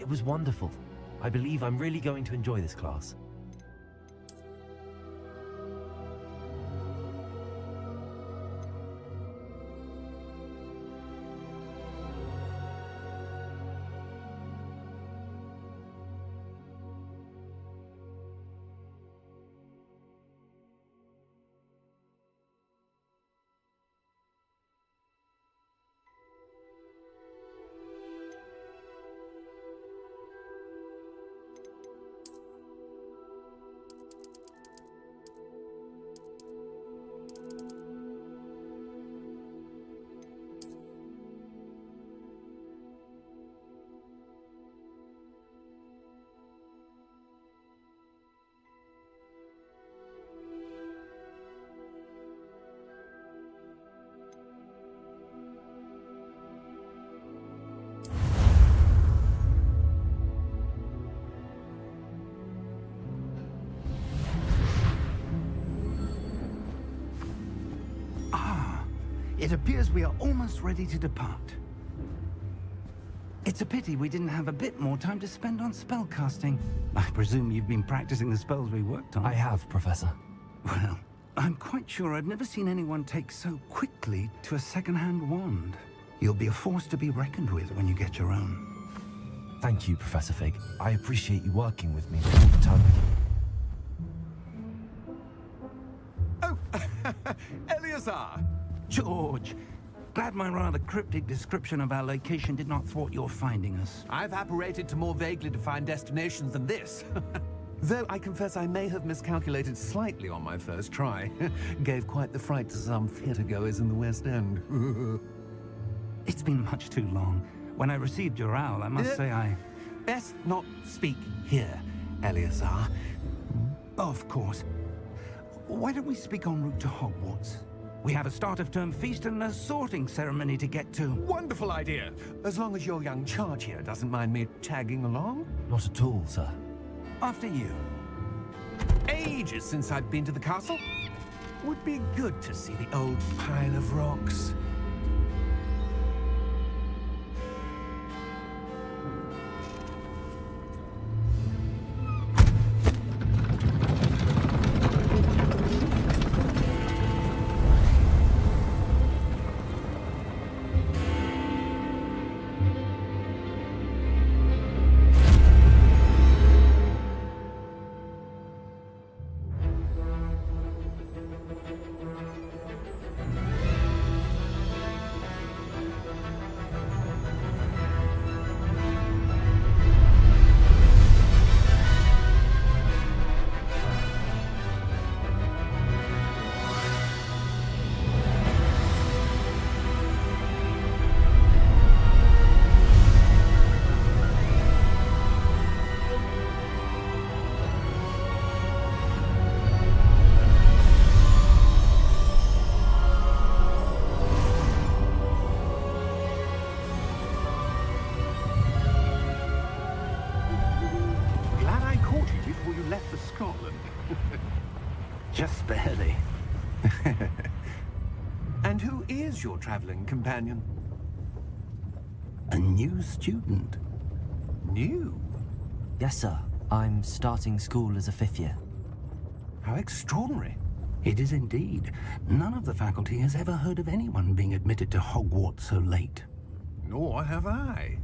It was wonderful. I believe I'm really going to enjoy this class. It appears we are almost ready to depart. It's a pity we didn't have a bit more time to spend on spellcasting. I presume you've been practicing the spells we worked on. I have, Professor. Well, I'm quite sure I've never seen anyone take so quickly to a second-hand wand. You'll be a force to be reckoned with when you get your own. Thank you, Professor Fig. I appreciate you working with me all the time. Oh, Eleazar! George! Glad my rather cryptic description of our location did not thwart your finding us. I've apparated to more vaguely defined destinations than this. Though I confess I may have miscalculated slightly on my first try. Gave quite the fright to some theatergoers in the West End. It's been much too long. When I received your owl, I must say I... Best not speak here, Eleazar. Of course. Why don't we speak en route to Hogwarts? We have a start-of-term feast and a sorting ceremony to get to. Wonderful idea! As long as your young charge here doesn't mind me tagging along. Not at all, sir. After you. Ages since I'd been to the castle. Would be good to see the old pile of rocks. Just barely. And who is your traveling companion? A new student. New? Yes, sir. I'm starting school as a 5th year. How extraordinary. It is indeed. None of the faculty has ever heard of anyone being admitted to Hogwarts so late. Nor have I.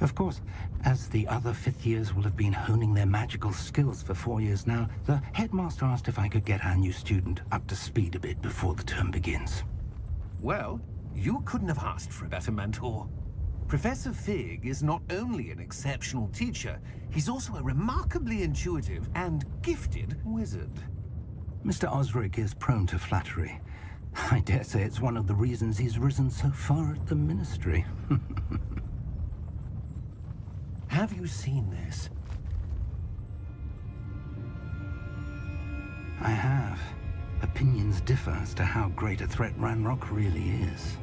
Of course, as the other 5th years will have been honing their magical skills for 4 years now, the headmaster asked if I could get our new student up to speed a bit before the term begins. Well, you couldn't have asked for a better mentor. Professor Fig is not only an exceptional teacher, he's also a remarkably intuitive and gifted wizard. Mr. Osric is prone to flattery. I dare say it's one of the reasons he's risen so far at the Ministry. Have you seen this? I have. Opinions differ as to how great a threat Ranrock really is.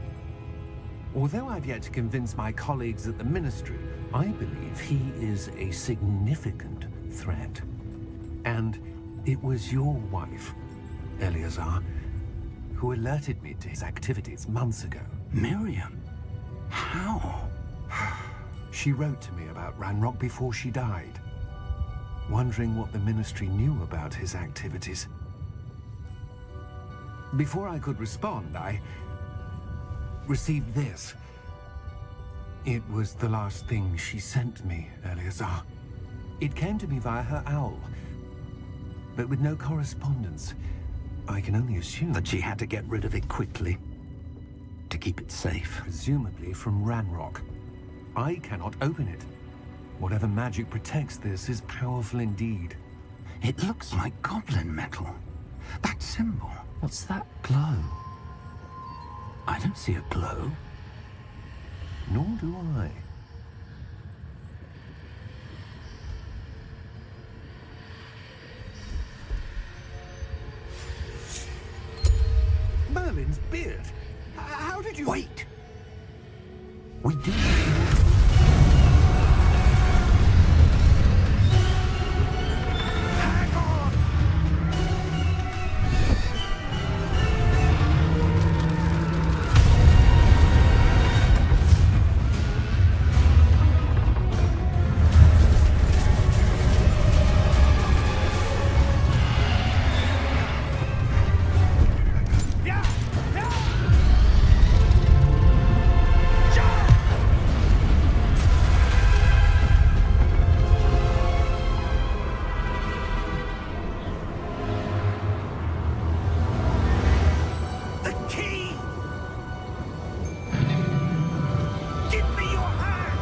Although I've yet to convince my colleagues at the Ministry, I believe he is a significant threat. And it was your wife, Eleazar, who alerted me to his activities months ago. Miriam? How? She wrote to me about Ranrock before she died, wondering what the Ministry knew about his activities. Before I could respond, I received this. It was the last thing she sent me, Eleazar. It came to me via her owl, but with no correspondence. I can only assume That she had to get rid of it quickly, to keep it safe. presumably from Ranrock. I cannot open it. Whatever magic protects this is powerful indeed. It looks like goblin metal. That symbol. What's that glow? I don't see a glow. Nor do I. Merlin's beard. How did you... Wait! We do. Hang on! Yeah! Yeah! The key! Give me your hand!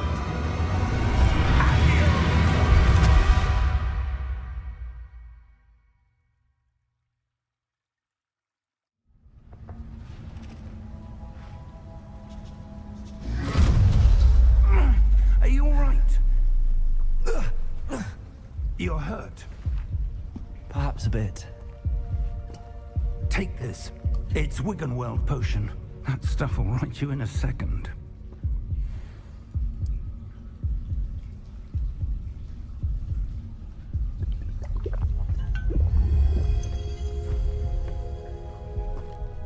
Are you all right? You're hurt. Perhaps a bit. Take this. It's Wiggenweld potion. That stuff will right you in a second.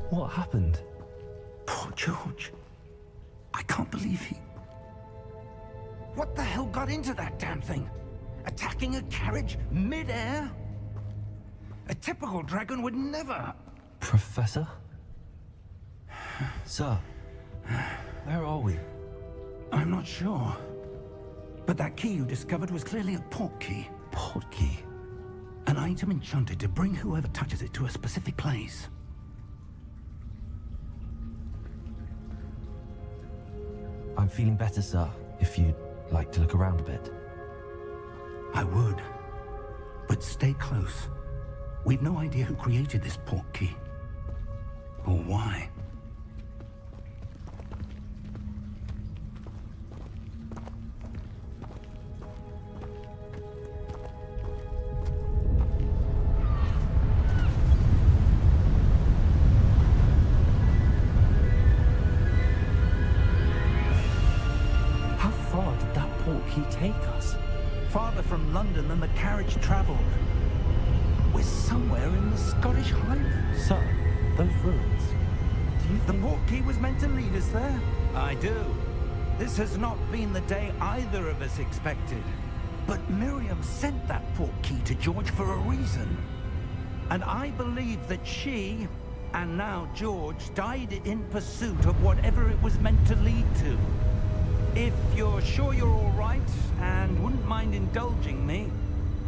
What happened? Poor George. I can't believe he... What the hell got into that damn thing? Attacking a carriage mid-air? A typical dragon would never... Professor? Sir, where are we? I'm not sure. But that key you discovered was clearly a portkey. Portkey? An item enchanted to bring whoever touches it to a specific place. I'm feeling better, sir, if you'd like to look around a bit. I would. But stay close. We've no idea who created this portkey. Or why. How far did that portkey take us? Farther from London than the carriage traveled. We're somewhere in the Scottish Highlands. Sir, those ruins. Do you The think... portkey was meant to lead us there? I do. This has not been the day either of us expected. But Miriam sent that portkey to George for a reason. And I believe that she, and now George, died in pursuit of whatever it was meant to lead to. If you're sure you're all right, and wouldn't mind indulging me,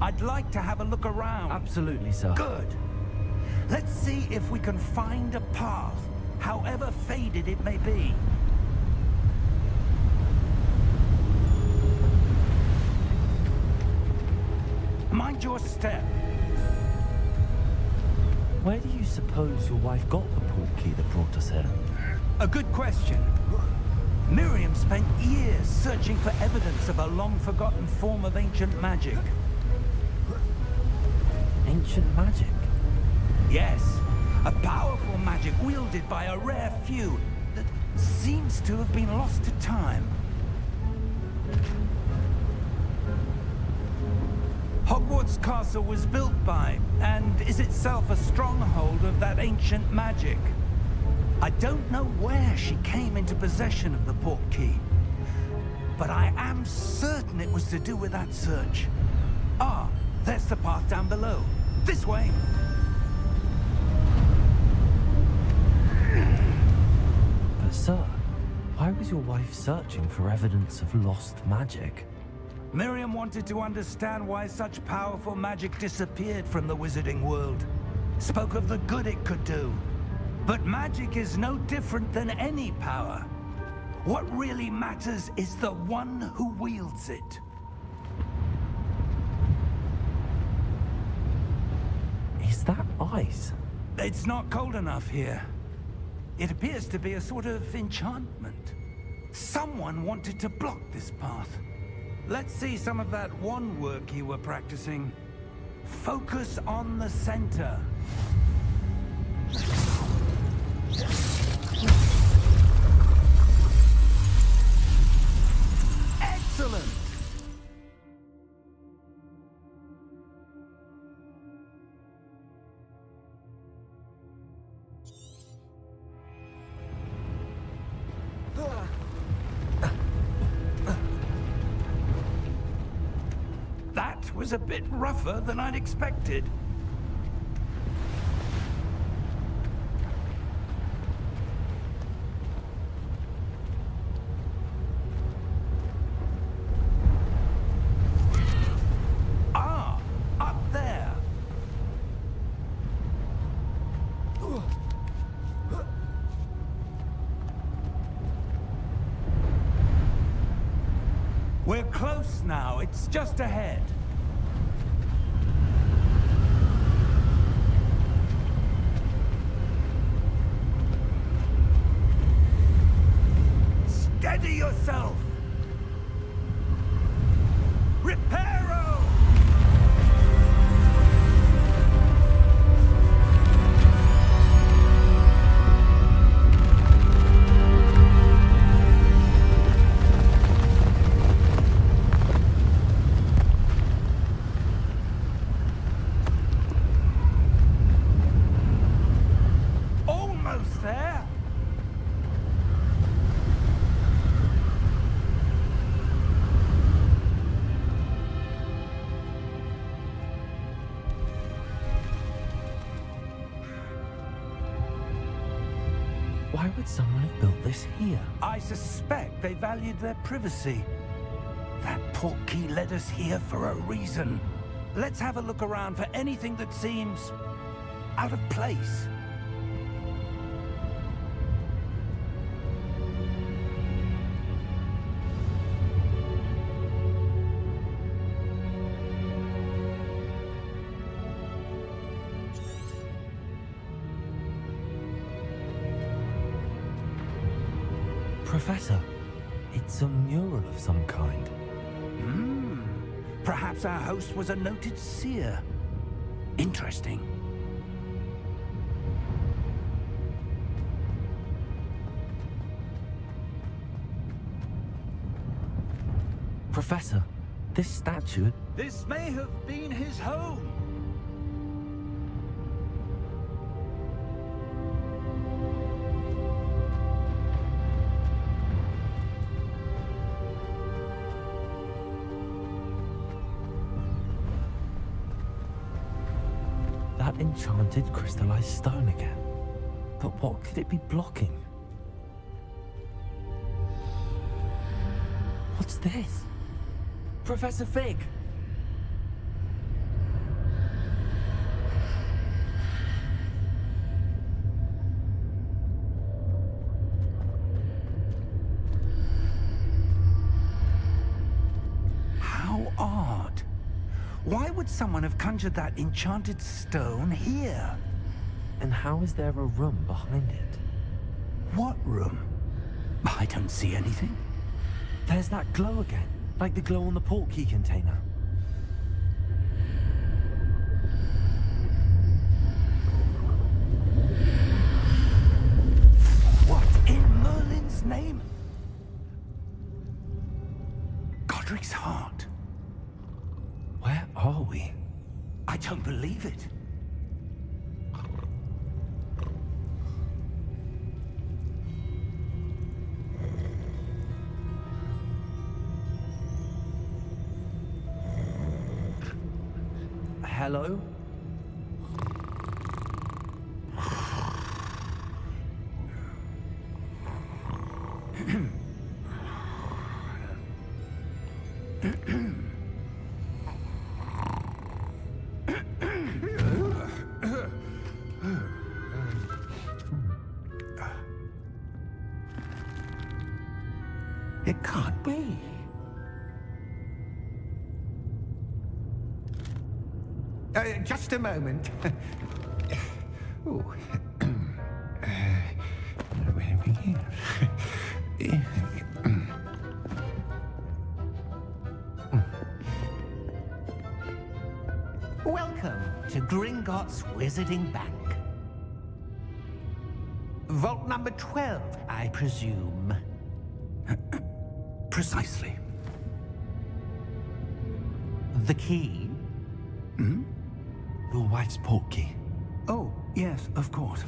I'd like to have a look around. Absolutely, sir. Good. Let's see if we can find a path, however faded it may be. Mind your step. Where do you suppose your wife got the portkey that brought us here? A good question. Miriam spent years searching for evidence of a long-forgotten form of ancient magic. Ancient magic? Yes, a powerful magic wielded by a rare few that seems to have been lost to time. Hogwarts Castle was built by, and is itself a stronghold of that ancient magic. I don't know where she came into possession of the portkey, but I am certain it was to do with that search. Ah, there's the path down below. This way! But sir, why was your wife searching for evidence of lost magic? Miriam wanted to understand why such powerful magic disappeared from the wizarding world. Spoke of the good it could do. But magic is no different than any power. What really matters is the one who wields it. Is that ice? It's not cold enough here. It appears to be a sort of enchantment. Someone wanted to block this path. Let's see some of that wand work you were practicing. Focus on the center. Excellent! That was a bit rougher than I'd expected. Ah, up there. We're close now. It's just ahead. Steady yourself! Reparo! Almost there! Why would someone have built this here? I suspect they valued their privacy. That portkey led us here for a reason. Let's have a look around for anything that seems out of place. Professor, it's a mural of some kind. Perhaps our host was a noted seer. Interesting. Professor, this statue... This may have been his home. That enchanted crystallized stone again. But what could it be blocking? What's this? Professor Fig! How odd. Why would someone have conjured that enchanted stone here? And how is there a room behind it? What room? I don't see anything. There's that glow again, like the glow on the portkey container. What in Merlin's name? Godric's heart. Where are we? I don't believe it. Hello? It can't be. Just a moment. Ooh. Where are we here? Welcome to Gringotts Wizarding Bank. Vault number 12, I presume. Precisely. The key? Hmm? Your wife's portkey. Oh, yes, of course.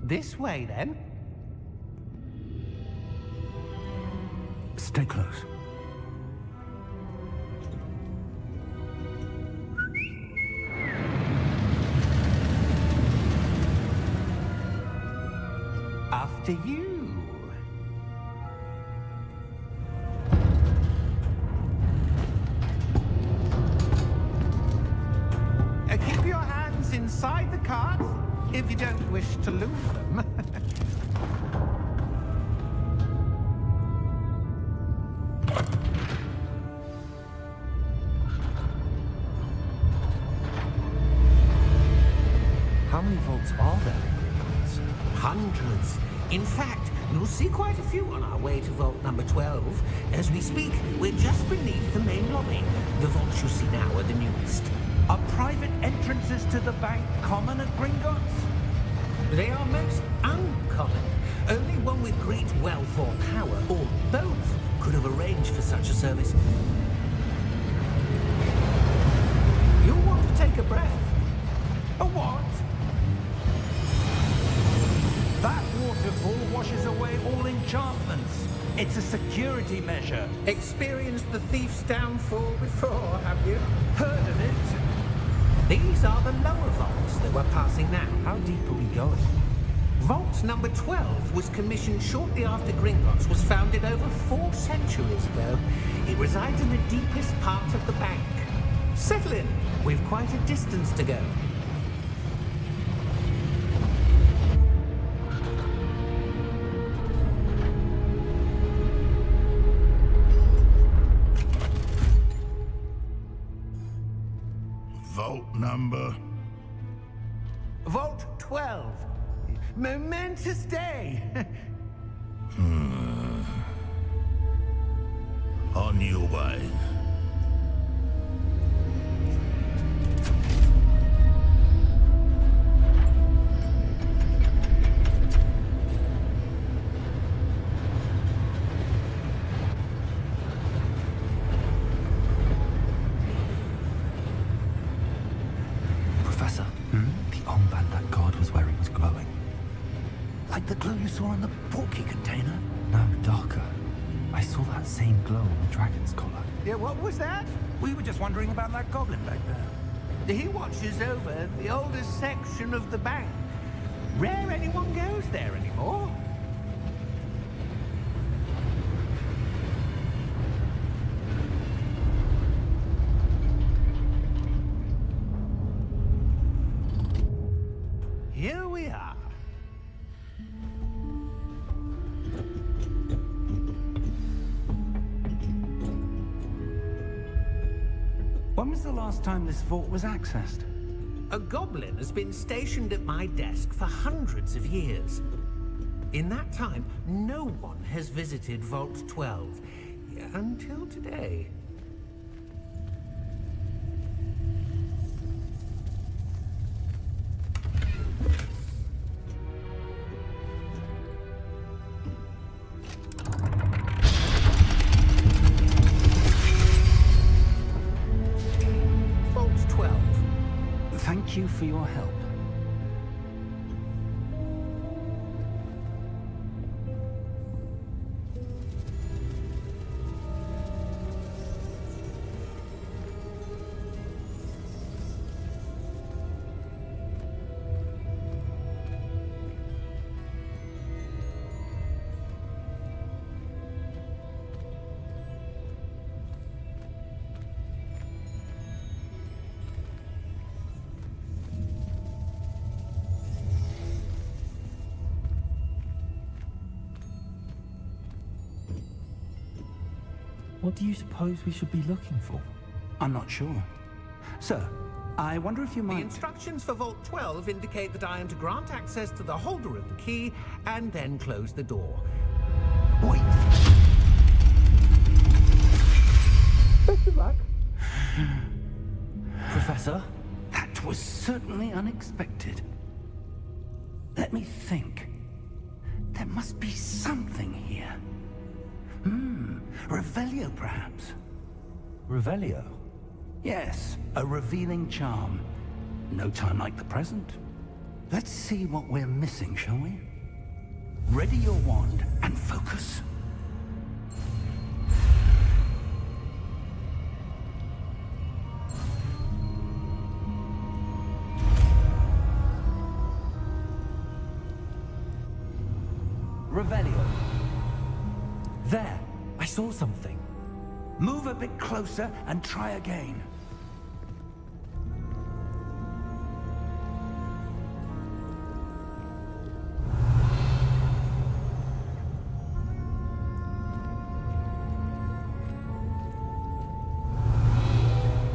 This way, then. Stay close. After you. Keep your hands inside the cart if you don't wish to lose them. How many vaults are there in Gringotts? Hundreds. In fact, you'll see quite a few on our way to vault number 12. As we speak, we're just beneath the main lobby. The vaults you see now are the newest. Are private entrances to the bank common at Gringotts? They are most uncommon. Only one with great wealth or power, or both, could have arranged for such a service. You'll want to take a breath. A what? That waterfall washes away all enchantments. It's a security measure. Experienced the thief's downfall before, have you? Heard of it? These are the lower vaults that we're passing now. How deep are we going? Vault number 12 was commissioned shortly after Gringotts was founded over 4 centuries ago. It resides in the deepest part of the bank. Settle in. We've quite a distance to go. Vault number? Vault 12. Momentous day. On your way. Professor, the armband that guard was wearing was glowing. Like the glow you saw on the portkey container? No, darker. I saw that same glow on the dragon's collar. Yeah, what was that? We were just wondering about that goblin back there. He watches over the oldest section of the bank. Rare anyone goes there anymore. Here we are. When was the last time this vault was accessed? A goblin has been stationed at my desk for hundreds of years. In that time, no one has visited Vault 12 until today. Vault 12. Thank you for your help. What do you suppose we should be looking for? I'm not sure. Sir, I wonder if you The might... instructions for Vault 12 indicate that I am to grant access to the holder of the key and then close the door. Wait! Best of luck. Professor? That was certainly unexpected. Let me think. There must be something here. Revelio, perhaps? Revelio? Yes, a revealing charm. No time like the present. Let's see what we're missing, shall we? Ready your wand and focus. Revelio. There! I saw something. Move a bit closer and try again.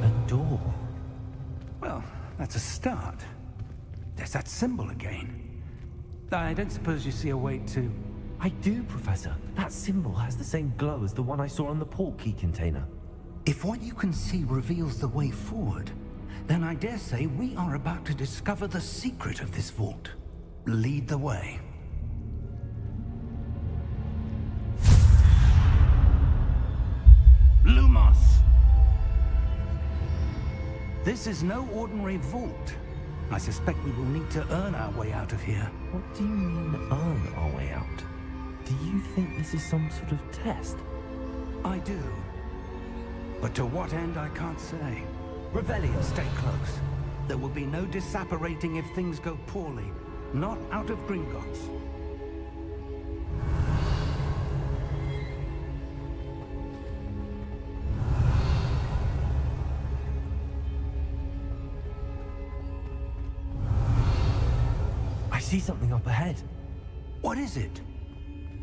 A door. Well, that's a start. There's that symbol again. I don't suppose you see a way to... I do, Professor. That symbol has the same glow as the one I saw on the port key container. If what you can see reveals the way forward, then I dare say we are about to discover the secret of this vault. Lead the way. Lumos! This is no ordinary vault. I suspect we will need to earn our way out of here. What do you mean, earn our way out? Do you think this is some sort of test? I do. But to what end, I can't say. Revelio! Stay close. There will be no disapparating if things go poorly. Not out of Gringotts. I see something up ahead. What is it?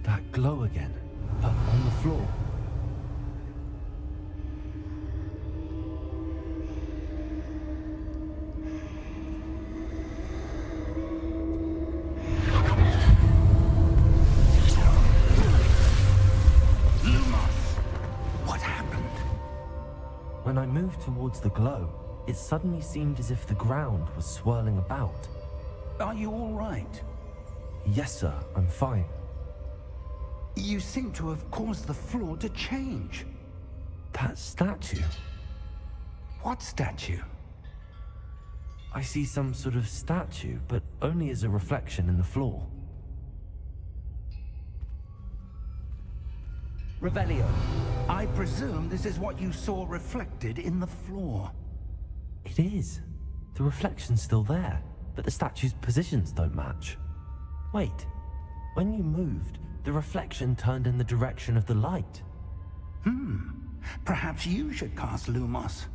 That glow again, but on the floor. What happened? When I moved towards the glow, it suddenly seemed as if the ground was swirling about. Are you all right? Yes, sir, I'm fine. You seem to have caused the floor to change. That statue. What statue? I see some sort of statue, but only as a reflection in the floor. Revelio. I presume this is what you saw reflected in the floor. It is. The reflection's still there, but the statue's positions don't match. Wait, when you moved, the reflection turned in the direction of the light. Perhaps you should cast Lumos.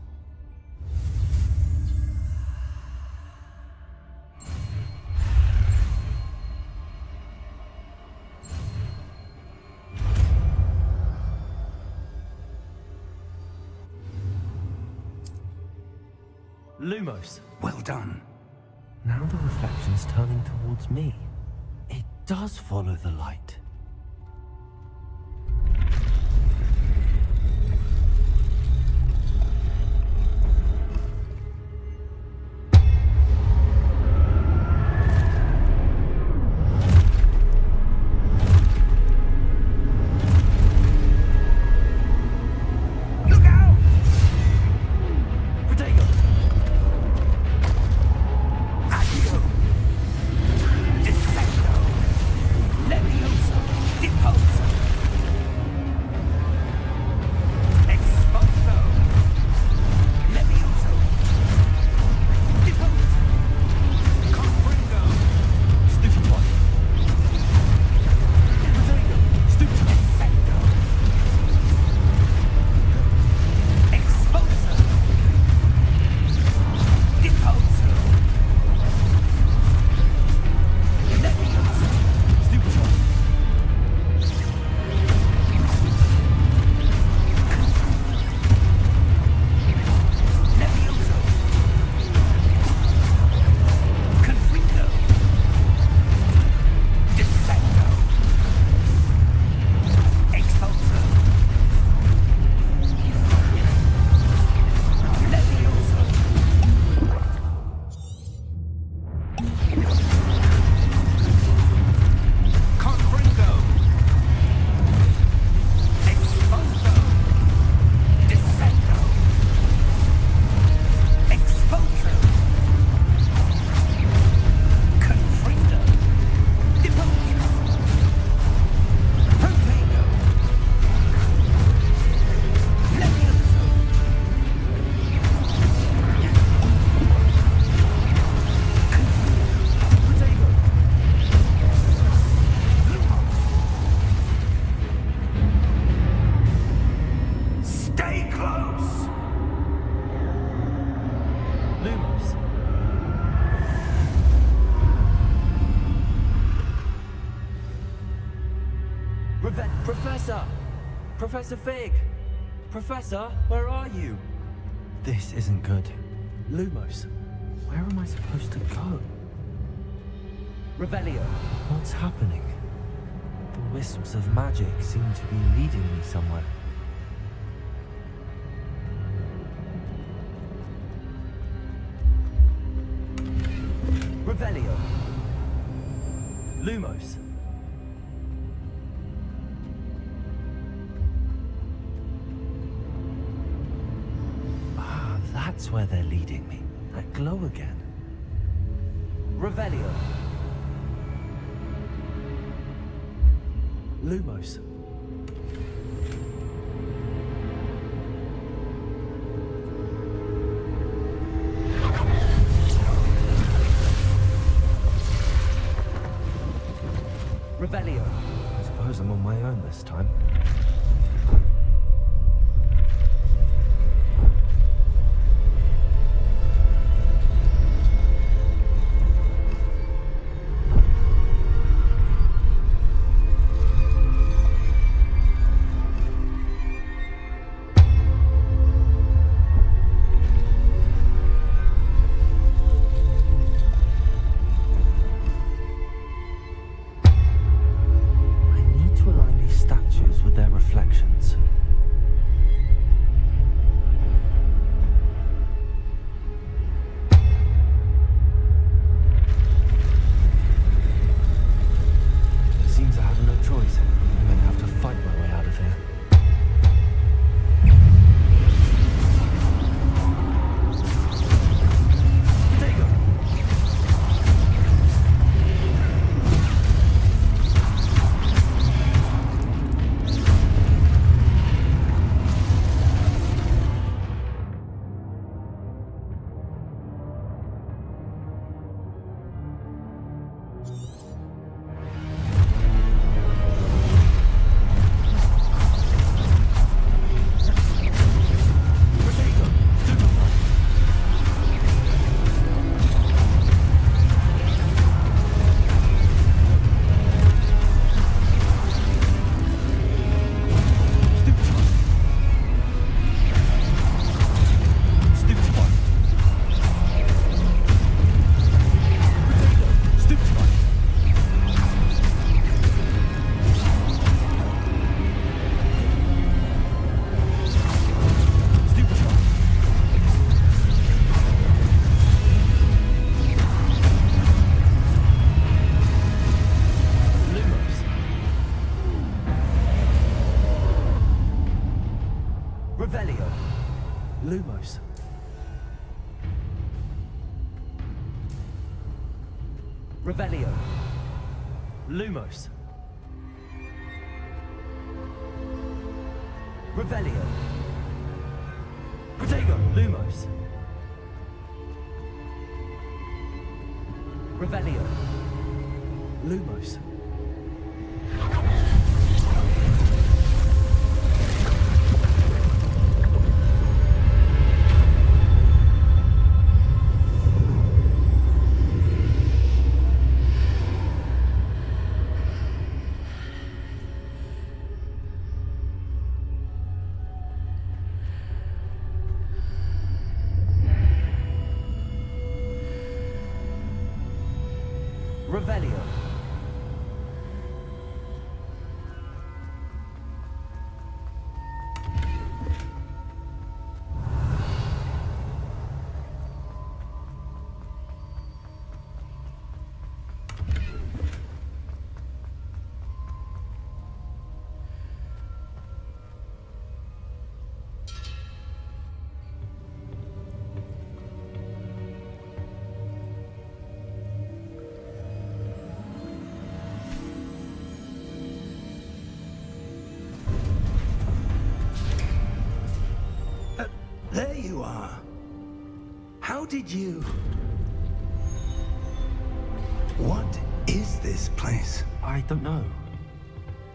Lumos. Well done. Now the reflection's turning towards me. It does follow the light. Look out! Protego! Accio! Dissecto! Leviosa! Professor! Professor Fig! Professor, where are you? This isn't good. Lumos, where am I supposed to go? Revelio. What's happening? The wisps of magic seem to be leading me somewhere. Revelio. Lumos. Ah, that's where they're leading me. That glow again. Revelio. Lumos. Revelio. I suppose I'm on my own this time. Reflections. Seems I have no choice. I'm going to have to fight my way out of here. Revelio. Lumos. Revelio. Lumos. Revelio. Protego. Lumos. Revelio. Lumos. Revelio. There you are. How did you... What is this place? I don't know.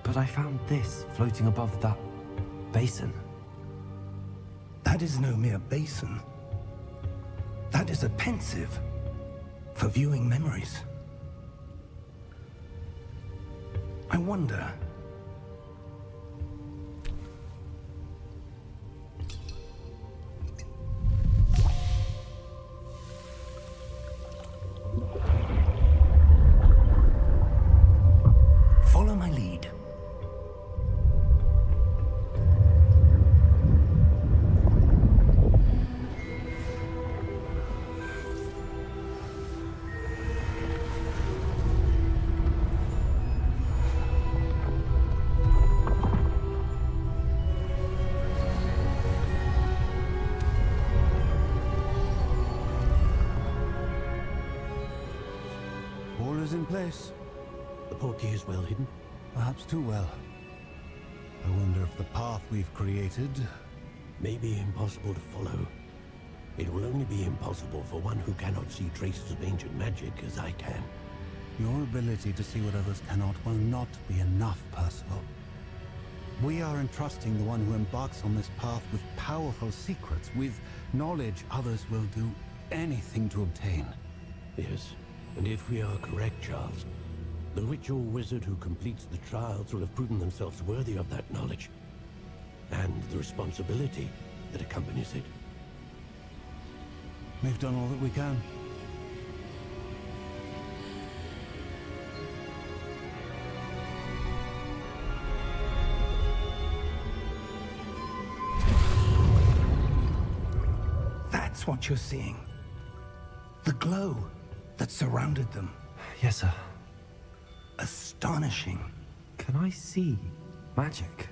But I found this floating above that basin. That is no mere basin. That is a pensive for viewing memories. I wonder, All is in place. The portkey is well hidden. Perhaps too well. I wonder if the path we've created... May be impossible to follow. It will only be impossible for one who cannot see traces of ancient magic as I can. Your ability to see what others cannot will not be enough, Percival. We are entrusting the one who embarks on this path with powerful secrets, with knowledge others will do anything to obtain. Yes, and if we are correct, Charles, the ritual wizard who completes the trials will have proven themselves worthy of that knowledge, and the responsibility that accompanies it. We've done all that we can. That's what you're seeing. The glow that surrounded them. Yes, sir. Astonishing. Can I see magic?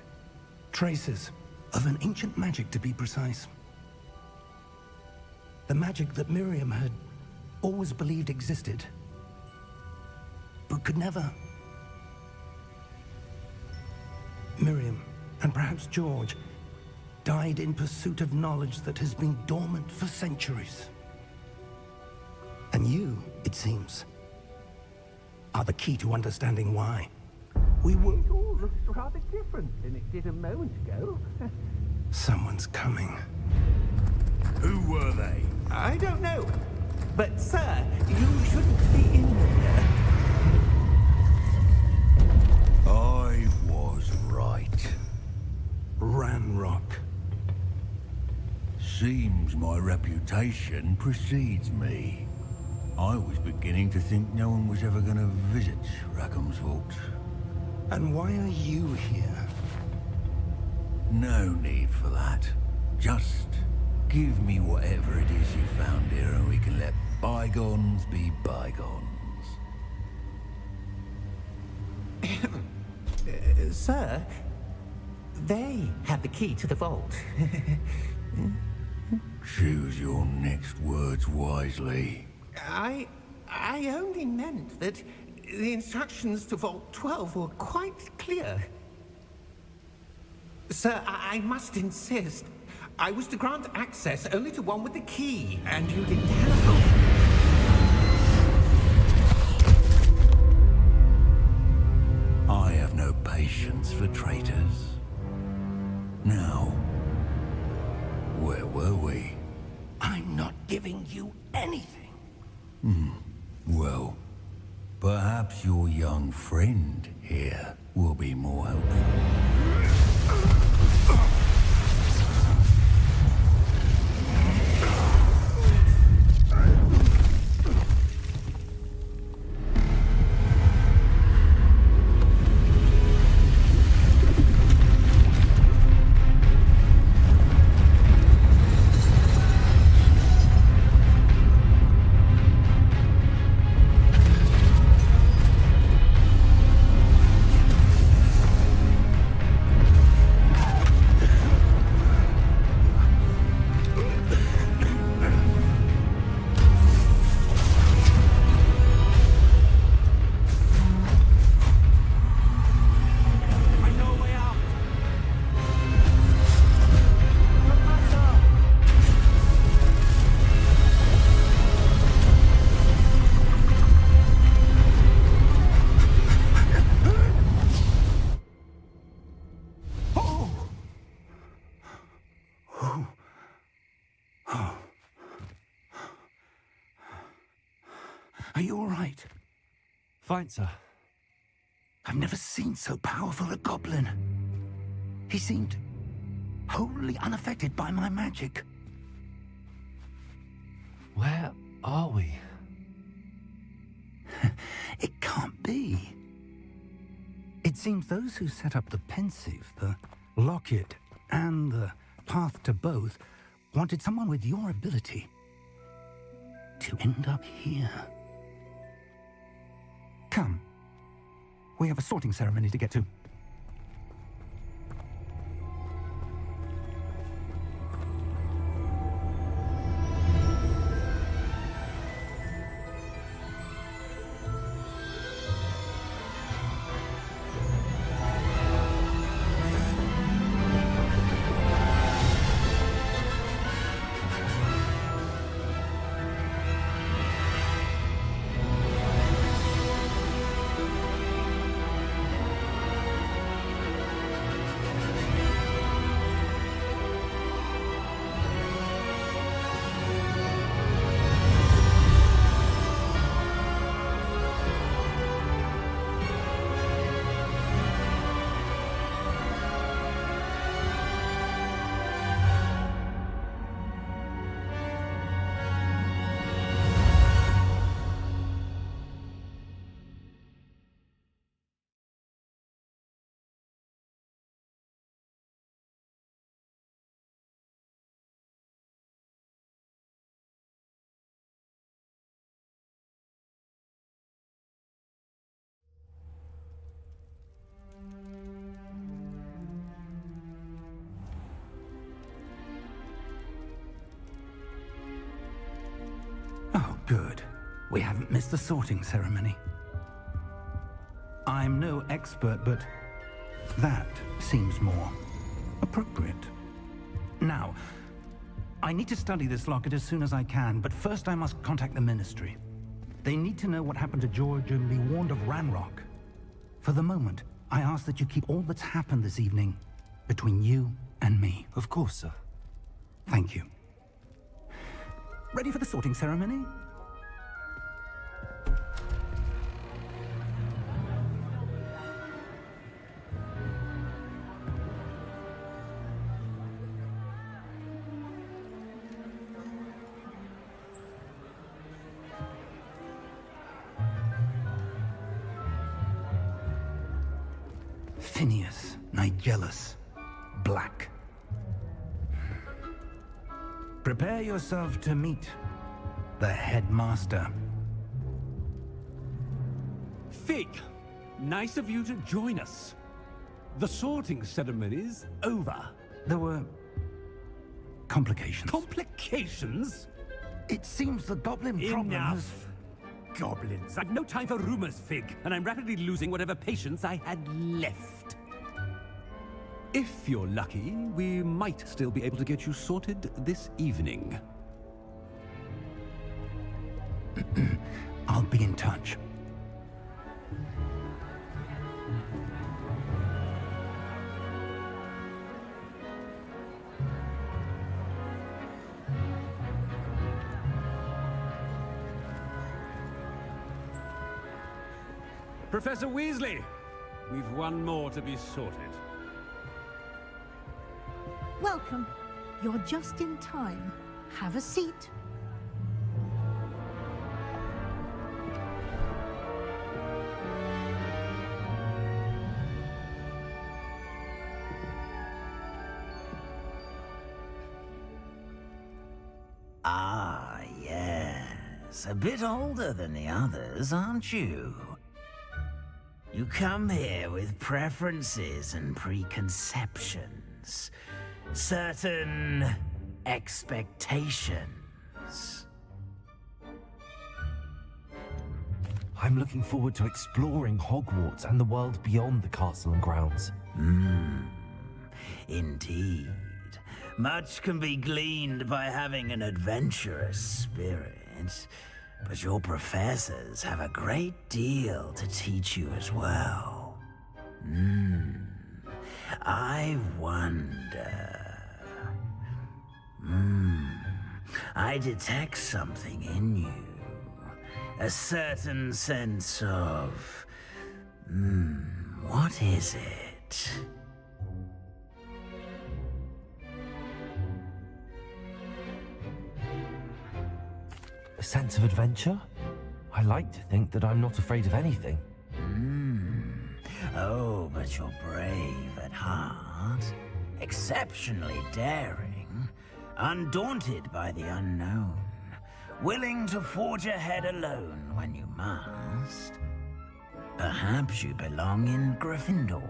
Traces of an ancient magic, to be precise. The magic that Miriam had always believed existed, but could never. Miriam, and perhaps George, died in pursuit of knowledge that has been dormant for centuries. And you, it seems, are the key to understanding why. We were... It all looks rather different than it did a moment ago. Someone's coming. Who were they? I don't know. But, sir, you shouldn't be in here. I was right. Ranrock. Seems my reputation precedes me. I was beginning to think no one was ever going to visit Rackham's vault. And why are you here? No need for that. Just give me whatever it is you found here and we can let bygones be bygones. Sir, they have the key to the vault. Choose your next words wisely. I only meant that the instructions to Vault 12 were quite clear. Sir, I must insist. I was to grant access only to one with the key, and you didn't have... I have no patience for traitors. Now, where were we? I'm not giving you anything. Well, perhaps your young friend here will be more helpful. Are you all right? Fine, sir. I've never seen so powerful a goblin. He seemed wholly unaffected by my magic. Where are we? It can't be. It seems those who set up the pensive, the locket, and the path to both wanted someone with your ability to end up here. Come. We have a sorting ceremony to get to. Good. We haven't missed the sorting ceremony. I'm no expert, but that seems more appropriate. Now, I need to study this locket as soon as I can, but first I must contact the Ministry. They need to know what happened to George and be warned of Ranrock. For the moment, I ask that you keep all that's happened this evening between you and me. Of course, sir. Thank you. Ready for the sorting ceremony? Phineas, Nigellus, Black. Prepare yourself to meet the headmaster. Fig, nice of you to join us. The sorting ceremony's over. There were complications. Complications? It seems the goblin problem has... Enough. Goblins. I've no time for rumors, Fig, and I'm rapidly losing whatever patience I had left. If you're lucky, we might still be able to get you sorted this evening. I'll be in touch. Professor Weasley, we've one more to be sorted. Welcome. You're just in time. Have a seat. Ah, yes. A bit older than the others, aren't you? You come here with preferences and preconceptions. Certain expectations. I'm looking forward to exploring Hogwarts and the world beyond the castle and grounds. Indeed. Much can be gleaned by having an adventurous spirit, but your professors have a great deal to teach you as well. I wonder... I detect something in you. A certain sense of... what is it? A sense of adventure? I like to think that I'm not afraid of anything. Oh, but you're brave at heart, exceptionally daring, undaunted by the unknown, willing to forge ahead alone when you must. Perhaps you belong in Gryffindor.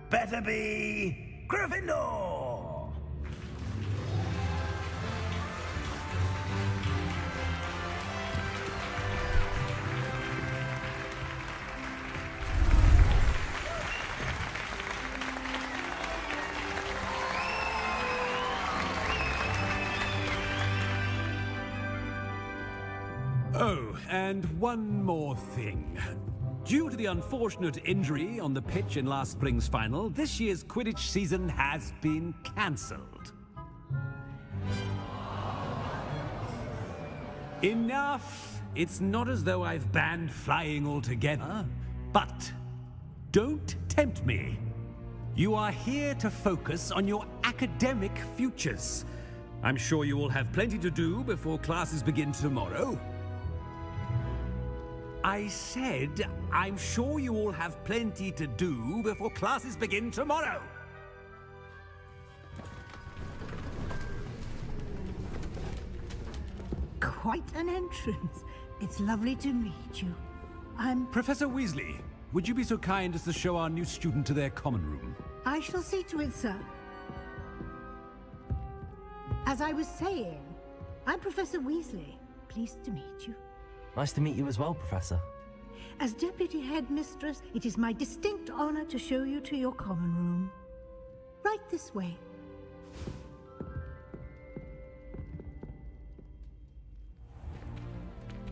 Better be Gryffindor! Oh, and one more thing. Due to the unfortunate injury on the pitch in last spring's final, this year's Quidditch season has been cancelled. Enough! It's not as though I've banned flying altogether, but don't tempt me. You are here to focus on your academic futures. I'm sure you will have plenty to do before classes begin tomorrow. I said, I'm sure you all have plenty to do before classes begin tomorrow. Quite an entrance. It's lovely to meet you. Professor Weasley, would you be so kind as to show our new student to their common room? I shall see to it, sir. As I was saying, I'm Professor Weasley. Pleased to meet you. Nice to meet you as well, Professor. As Deputy Headmistress, it is my distinct honor to show you to your common room. Right this way.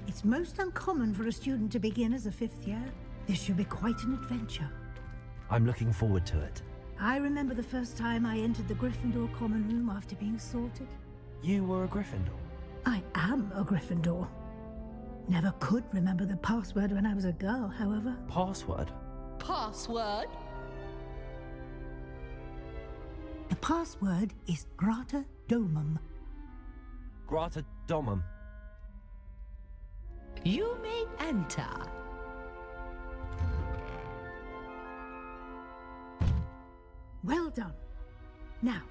It's most uncommon for a student to begin as a 5th year. This should be quite an adventure. I'm looking forward to it. I remember the first time I entered the Gryffindor common room after being sorted. You were a Gryffindor? I am a Gryffindor. Never could remember the password when I was a girl, however. Password? Password? The password is Grata Domum. Grata Domum. You may enter. Well done. Now,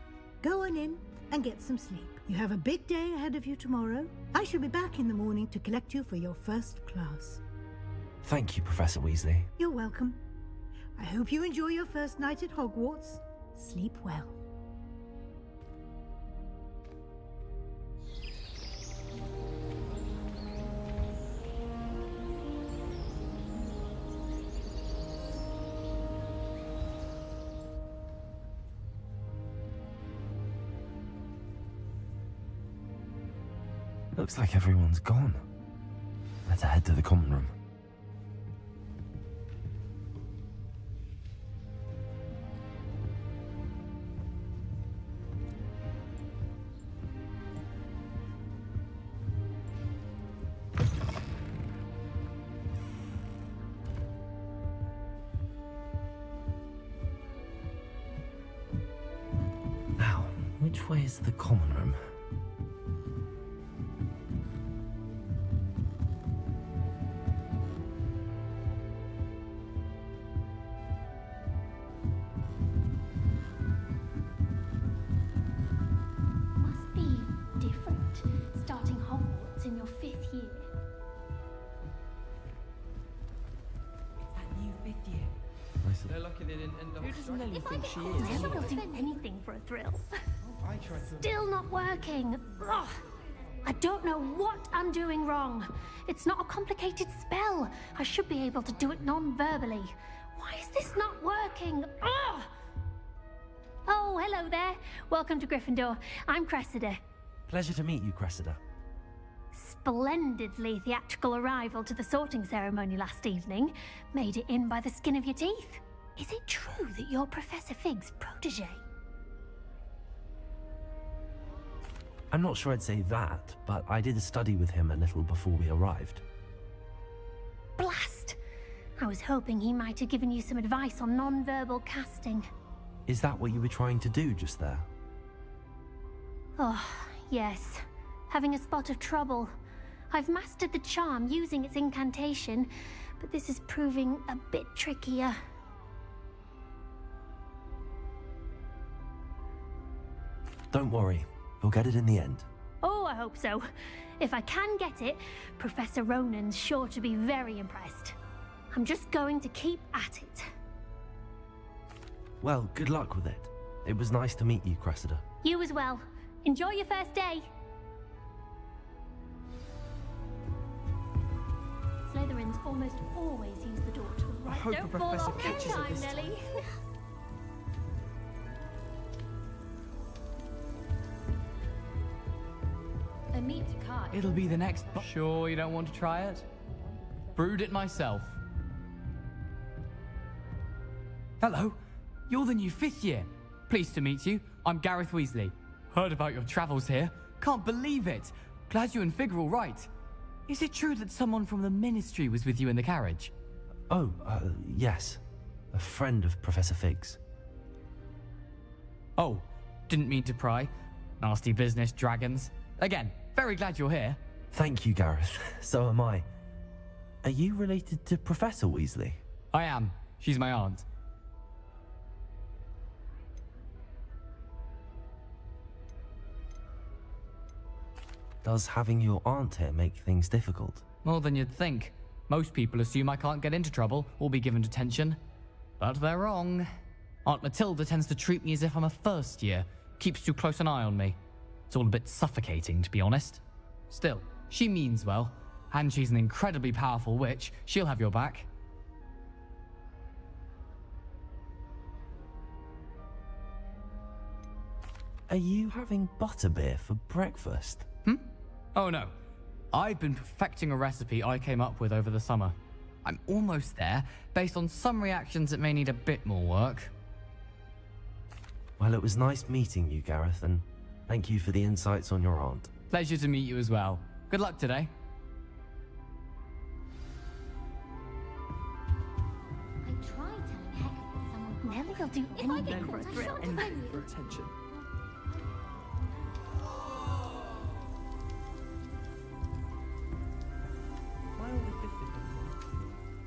go on in and get some sleep. You have a big day ahead of you tomorrow. I shall be back in the morning to collect you for your first class. Thank you, Professor Weasley. You're welcome. I hope you enjoy your first night at Hogwarts. Sleep well. Looks like everyone's gone. Better head to the common room. Now, which way is the common room? They're lucky they didn't end up. Who doesn't Nelly think she is? Never will do anything for a thrill. I tried to. Still not working. Ugh. I don't know what I'm doing wrong. It's not a complicated spell. I should be able to do it non-verbally. Why is this not working? Ugh. Oh, hello there. Welcome to Gryffindor. I'm Cressida. Pleasure to meet you, Cressida. Splendidly theatrical arrival to the sorting ceremony last evening. Made it in by the skin of your teeth. Is it true that you're Professor Fig's protege? I'm not sure I'd say that, but I did study with him a little before we arrived. Blast! I was hoping he might have given you some advice on non-verbal casting. Is that what you were trying to do just there? Oh, yes. Having a spot of trouble. I've mastered the charm using its incantation, but this is proving a bit trickier. Don't worry, you'll get it in the end. Oh, I hope so. If I can get it, Professor Ronan's sure to be very impressed. I'm just going to keep at it. Well, good luck with it. It was nice to meet you, Cressida. You as well. Enjoy your first day. Slytherins almost always use the door to the right. I hope Don't the fall professor off catches it time, this time. Nelly. A meat cart. It'll be the next. Sure, you don't want to try it? Brewed it myself. Hello, you're the new 5th year. Pleased to meet you. I'm Gareth Weasley. Heard about your travels here. Can't believe it. Glad you and Fig are all right. Is it true that someone from the Ministry was with you in the carriage? Oh, yes. A friend of Professor Fig's. Oh, didn't mean to pry. Nasty business, dragons. Again, very glad you're here. Thank you, Gareth. So am I. Are you related to Professor Weasley? I am. She's my aunt. Does having your aunt here make things difficult? More than you'd think. Most people assume I can't get into trouble or be given detention. But they're wrong. Aunt Matilda tends to treat me as if I'm a first year, keeps too close an eye on me. It's all a bit suffocating, to be honest. Still, she means well, and she's an incredibly powerful witch. She'll have your back. Are you having butterbeer for breakfast? Oh no. I've been perfecting a recipe I came up with over the summer. I'm almost there, based on some reactions that may need a bit more work. Well, it was nice meeting you, Gareth, and thank you for the insights on your aunt. Pleasure to meet you as well. Good luck today. I tried telling Hector that someone... Nelly will do anything for a thrill. Anything for attention. Why all the different?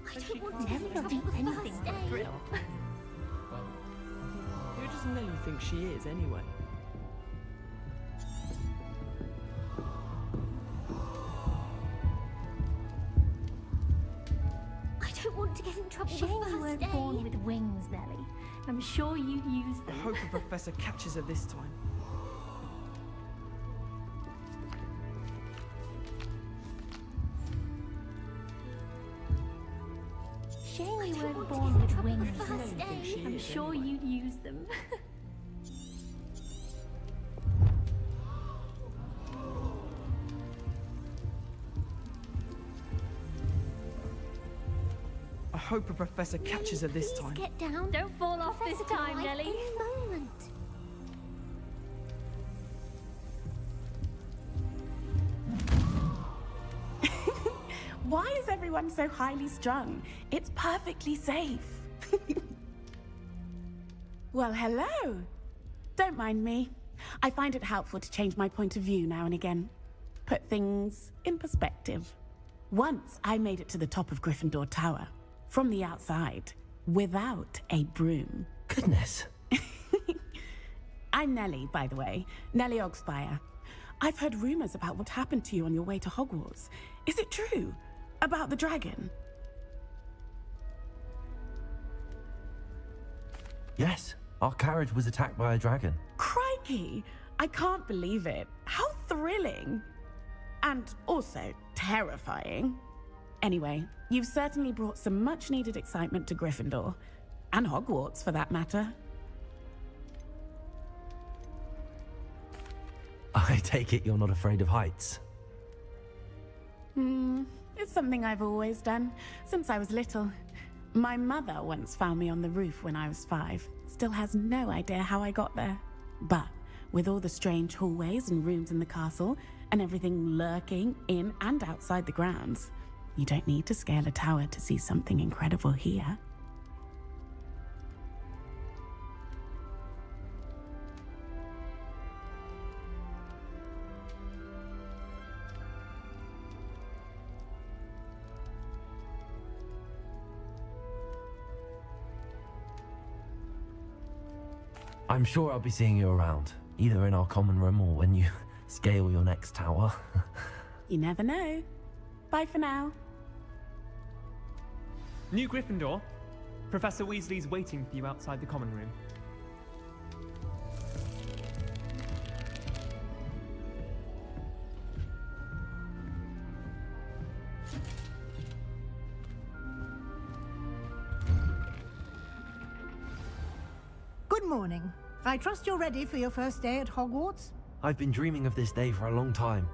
I don't want Nelly will do anything for a thrill. Who does Nelly think she is, anyway? I don't want to get in trouble the first You weren't day. born with wings, Nelly. I'm sure you'd use I them. hope the professor catches her this time. Shame you don't weren't want to born get in with trouble the wings. first Nelly thinks day. she I'm is, sure anyway. you'd use them. I hope the professor catches her this Please time. get down. Don't fall off this Professor time, Clive, Nelly. any moment. Why is everyone so highly strung? It's perfectly safe. Well, hello. Don't mind me. I find it helpful to change my point of view now and again. Put things in perspective. Once I made it to the top of Gryffindor Tower, from the outside, without a broom. Goodness. I'm Nellie, by the way. Nellie Ogspire. I've heard rumors about what happened to you on your way to Hogwarts. Is it true? About the dragon? Yes, our carriage was attacked by a dragon. Crikey! I can't believe it. How thrilling! And also terrifying. Anyway, you've certainly brought some much-needed excitement to Gryffindor. And Hogwarts, for that matter. I take it you're not afraid of heights. It's something I've always done, since I was little. My mother once found me on the roof when I was 5. Still has no idea how I got there. But with all the strange hallways and rooms in the castle, and everything lurking in and outside the grounds, you don't need to scale a tower to see something incredible here. I'm sure I'll be seeing you around, either in our common room or when you scale your next tower. You never know. Bye for now. New Gryffindor. Professor Weasley's waiting for you outside the common room. Good morning. I trust you're ready for your first day at Hogwarts? I've been dreaming of this day for a long time.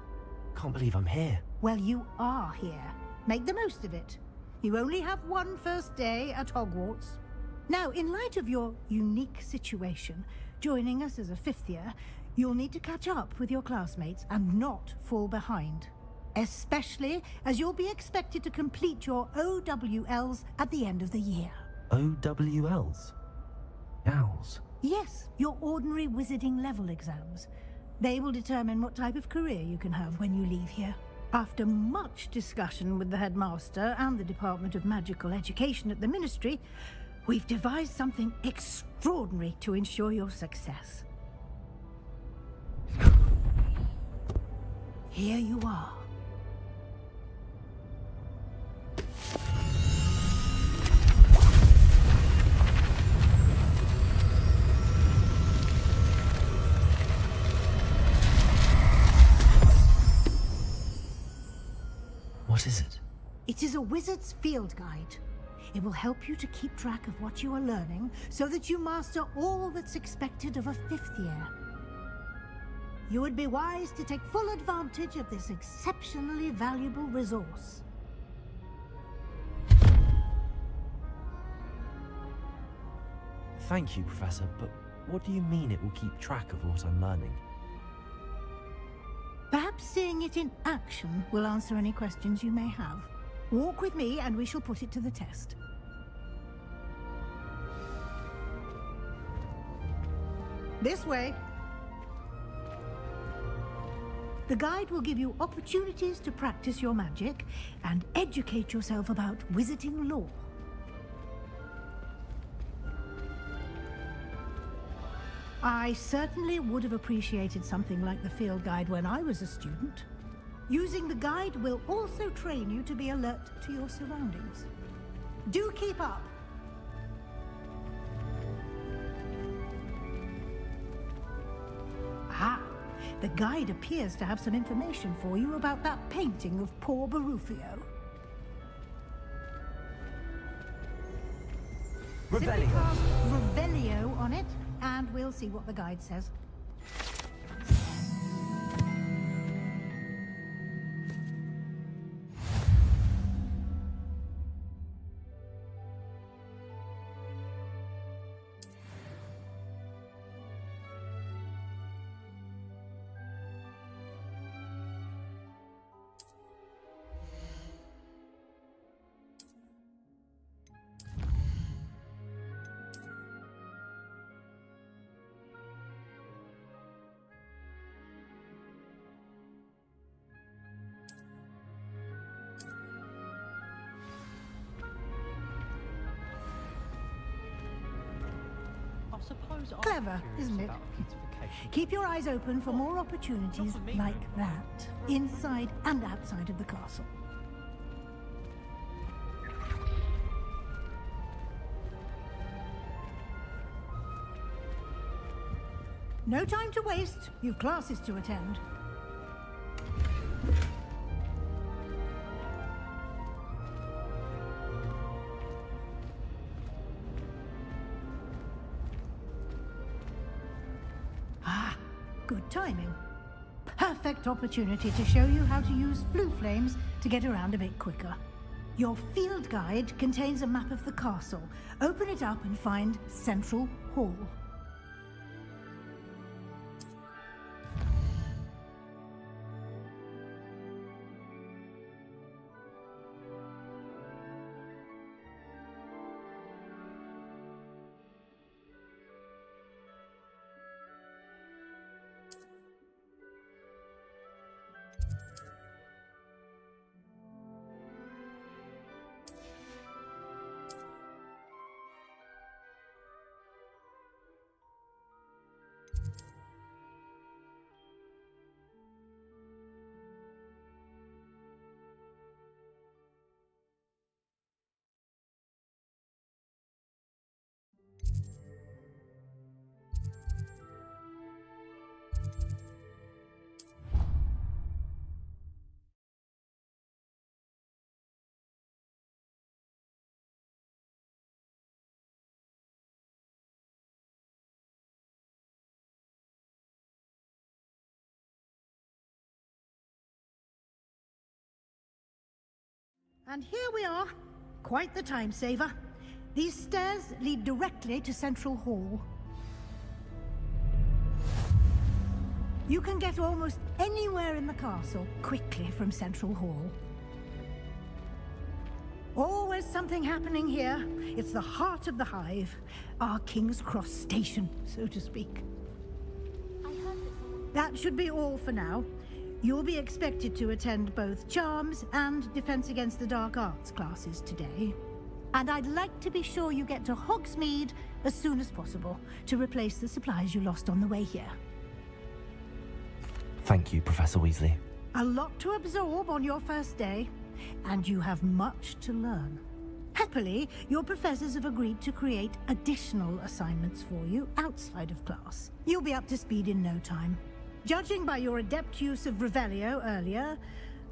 Can't believe I'm here. Well, you are here. Make the most of it. You only have one first day at Hogwarts. Now, in light of your unique situation, joining us as a 5th year, you'll need to catch up with your classmates and not fall behind. Especially as you'll be expected to complete your OWLs at the end of the year. OWLs? Owls? Yes, your ordinary wizarding level exams. They will determine what type of career you can have when you leave here. After much discussion with the headmaster and the Department of Magical Education at the Ministry, we've devised something extraordinary to ensure your success. Here you are. It is a wizard's field guide. It will help you to keep track of what you are learning so that you master all that's expected of a 5th year. You would be wise to take full advantage of this exceptionally valuable resource. Thank you, Professor, but what do you mean it will keep track of what I'm learning? Perhaps seeing it in action will answer any questions you may have. Walk with me and we shall put it to the test. This way. The guide will give you opportunities to practice your magic and educate yourself about wizarding lore. I certainly would have appreciated something like the field guide when I was a student. Using the guide will also train you to be alert to your surroundings. Do keep up! Aha! The guide appears to have some information for you about that painting of poor Barufio. Simply cast Revelio on it, and we'll see what the guide says. Clever, isn't it? Keep your eyes open for more opportunities like that, inside and outside of the castle. No time to waste. You've classes to attend. Good timing. Perfect opportunity to show you how to use flue flames to get around a bit quicker. Your field guide contains a map of the castle. Open it up and find Central Hall. And here we are. Quite the time saver. These stairs lead directly to Central Hall. You can get almost anywhere in the castle quickly from Central Hall. Always something happening here. It's the heart of the hive. Our King's Cross station, so to speak. That should be all for now. You'll be expected to attend both Charms and Defense Against the Dark Arts classes today. And I'd like to be sure you get to Hogsmeade as soon as possible to replace the supplies you lost on the way here. Thank you, Professor Weasley. A lot to absorb on your first day, and you have much to learn. Happily, your professors have agreed to create additional assignments for you outside of class. You'll be up to speed in no time. Judging by your adept use of Revelio earlier,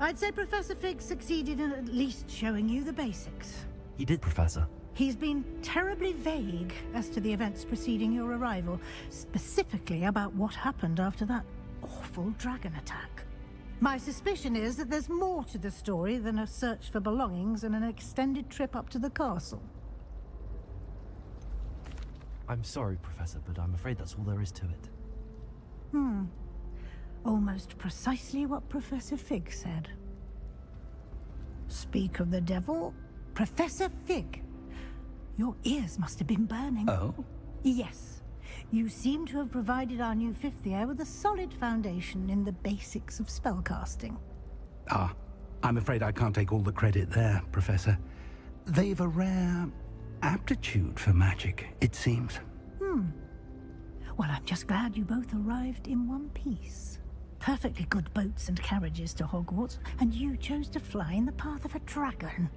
I'd say Professor Fig succeeded in at least showing you the basics. He did, Professor. He's been terribly vague as to the events preceding your arrival, specifically about what happened after that awful dragon attack. My suspicion is that there's more to the story than a search for belongings and an extended trip up to the castle. I'm sorry, Professor, but I'm afraid that's all there is to it. Almost precisely what Professor Fig said. Speak of the devil, Professor Fig. Your ears must have been burning. Oh? Yes. You seem to have provided our new fifth year with a solid foundation in the basics of spellcasting. Ah, I'm afraid I can't take all the credit there, Professor. They've a rare aptitude for magic, it seems. Well, I'm just glad you both arrived in one piece. Perfectly good boats and carriages to Hogwarts, and you chose to fly in the path of a dragon.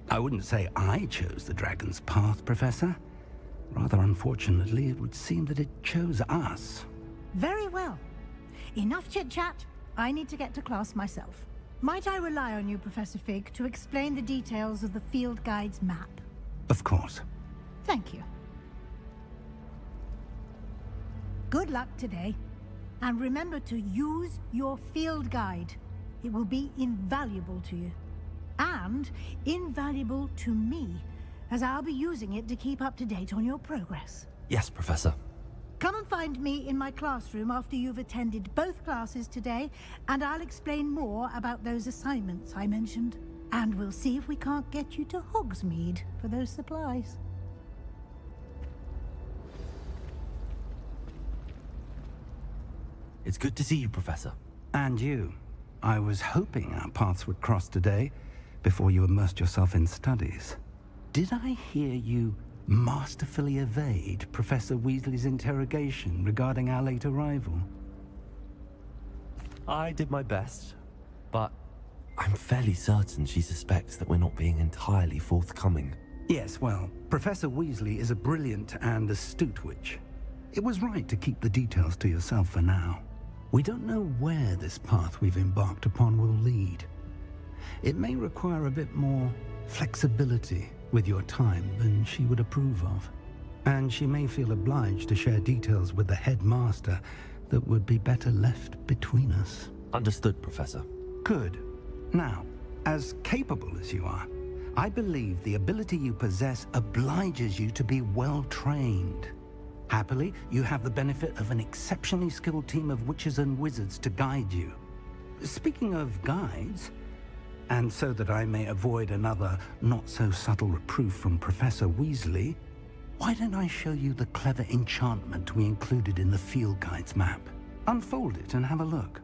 I wouldn't say I chose the dragon's path, Professor. Rather unfortunately, it would seem that it chose us. Very well. Enough chit-chat. I need to get to class myself. Might I rely on you, Professor Fig, to explain the details of the field guide's map? Of course. Thank you. Good luck today. And remember to use your field guide. It will be invaluable to you. And invaluable to me, as I'll be using it to keep up to date on your progress. Yes, Professor. Come and find me in my classroom after you've attended both classes today, and I'll explain more about those assignments I mentioned. And we'll see if we can't get you to Hogsmeade for those supplies. It's good to see you, Professor. And you. I was hoping our paths would cross today, before you immersed yourself in studies. Did I hear you masterfully evade Professor Weasley's interrogation regarding our late arrival? I did my best, but I'm fairly certain she suspects that we're not being entirely forthcoming. Yes, well, Professor Weasley is a brilliant and astute witch. It was right to keep the details to yourself for now. We don't know where this path we've embarked upon will lead. It may require a bit more flexibility with your time than she would approve of. And she may feel obliged to share details with the headmaster that would be better left between us. Understood, Professor. Good. Now, as capable as you are, I believe the ability you possess obliges you to be well trained. Happily, you have the benefit of an exceptionally skilled team of witches and wizards to guide you. Speaking of guides, and so that I may avoid another not-so-subtle reproof from Professor Weasley, why don't I show you the clever enchantment we included in the field guide's map? Unfold it and have a look.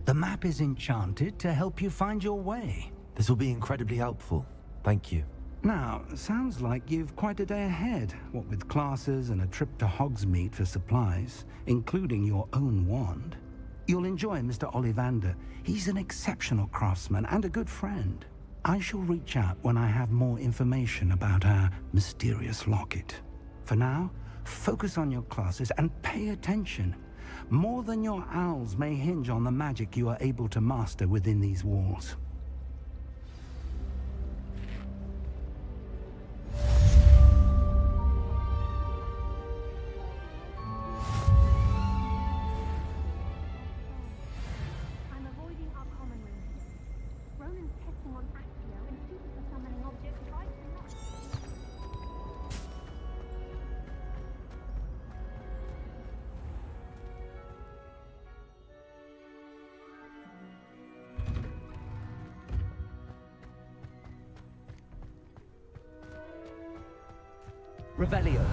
The map is enchanted to help you find your way. This will be incredibly helpful. Thank you. Now, sounds like you've quite a day ahead, what with classes and a trip to Hogsmeade for supplies, including your own wand. You'll enjoy Mr. Ollivander. He's an exceptional craftsman and a good friend. I shall reach out when I have more information about our mysterious locket. For now, focus on your classes and pay attention. More than your owls may hinge on the magic you are able to master within these walls. I'm avoiding our common room today. Ronan's testing on Accio and students are summoning objects twice as much. Revelio.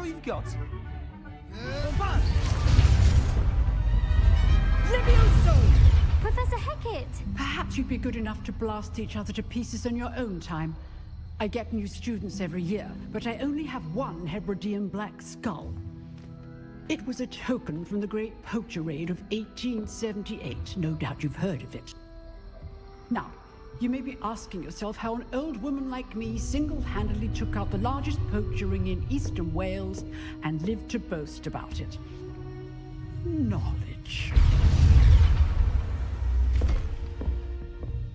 we've got. Levioso! Professor Hecat! Perhaps you'd be good enough to blast each other to pieces on your own time. I get new students every year, but I only have one Hebridean black skull. It was a token from the Great Poacher Raid of 1878. No doubt you've heard of it. Now, you may be asking yourself how an old woman like me single-handedly took out the largest poacher ring in eastern Wales and lived to boast about it. Knowledge.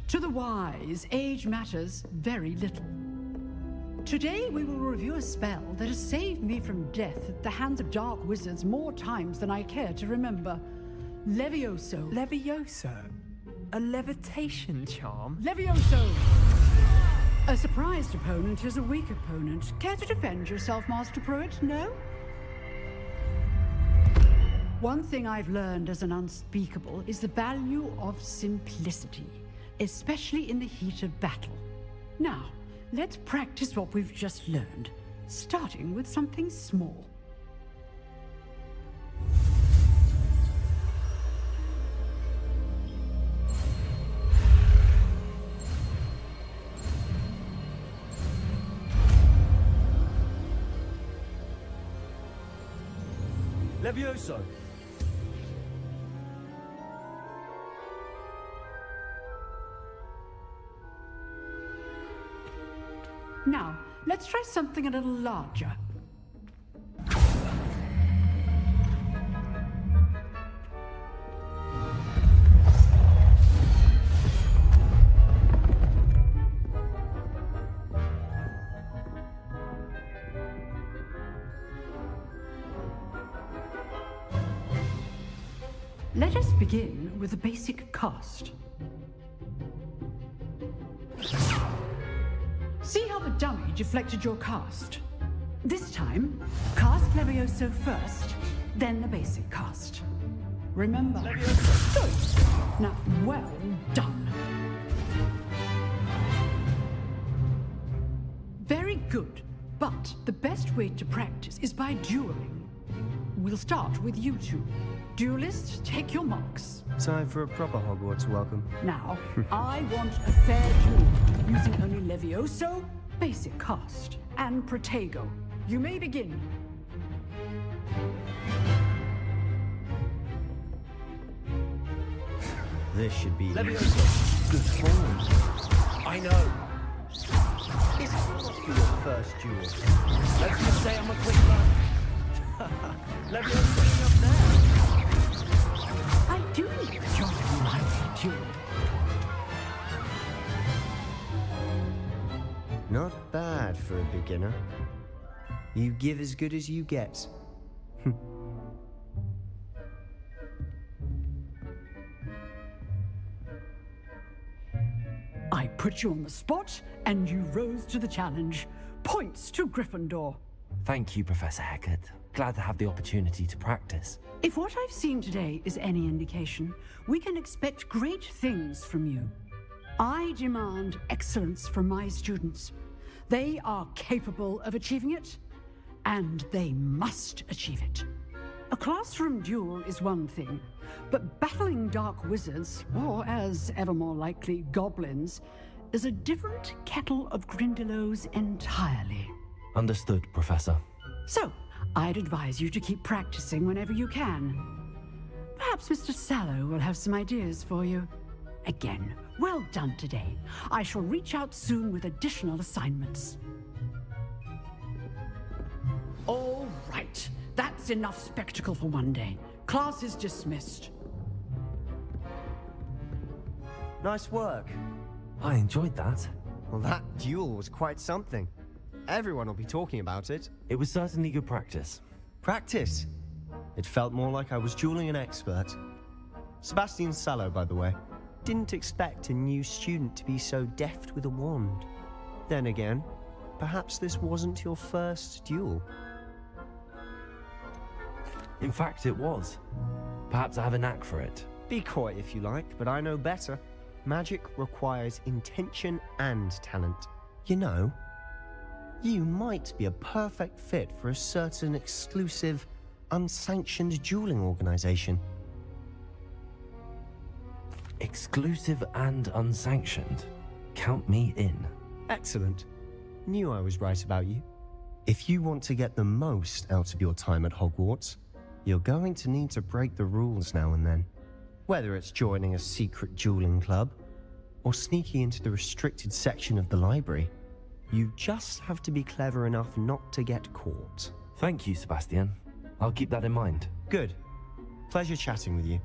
To the wise, age matters very little. Today we will review a spell that has saved me from death at the hands of dark wizards more times than I care to remember. Levioso. Levioso? A levitation charm? Levioso! A surprised opponent is a weak opponent. Care to defend yourself, Master Pruitt? No? One thing I've learned as an unspeakable is the value of simplicity, especially in the heat of battle. Now, let's practice what we've just learned, starting with something small. Levioso! Now, let's try something a little larger. Let us begin with a basic cast. See how the dummy deflected your cast? This time, cast Levioso first, then the basic cast. Remember, Levioso. Good. Now, well done. Very good, but the best way to practice is by dueling. We'll start with you two. Duelists, take your marks. Time for a proper Hogwarts welcome. Now, I want a fair duel, using only Levioso, basic cast, and Protego. You may begin. This should be Levioso. Good form. I know. It's not for your first duel. Let's just say I'm a quick run. Levioso up there. I do enjoy my duel. Not bad for a beginner. You give as good as you get. I put you on the spot, and you rose to the challenge. Points to Gryffindor. Thank you, Professor Hecat. Glad to have the opportunity to practice. If what I've seen today is any indication, we can expect great things from you. I demand excellence from my students. They are capable of achieving it, and they must achieve it. A classroom duel is one thing, but battling dark wizards, or as ever more likely, goblins, is a different kettle of Grindylows entirely. Understood, Professor. So, I'd advise you to keep practicing whenever you can. Perhaps Mr. Sallow will have some ideas for you. Again, well done today. I shall reach out soon with additional assignments. All right, that's enough spectacle for one day. Class is dismissed. Nice work. I enjoyed that. Well, that duel was quite something. Everyone will be talking about it. It was certainly good practice. Practice? It felt more like I was dueling an expert. Sebastian Sallow, by the way. Didn't expect a new student to be so deft with a wand. Then again, perhaps this wasn't your first duel. In fact, it was. Perhaps I have a knack for it. Be coy if you like, but I know better. Magic requires intention and talent. You know, You might be a perfect fit for a certain exclusive, unsanctioned dueling organization. Exclusive and unsanctioned. Count me in. Excellent. Knew I was right about you. If you want to get the most out of your time at Hogwarts, you're going to need to break the rules now and then. Whether it's joining a secret dueling club, or sneaking into the restricted section of the library, you just have to be clever enough not to get caught. Thank you, Sebastian. I'll keep that in mind. Good. Pleasure chatting with you.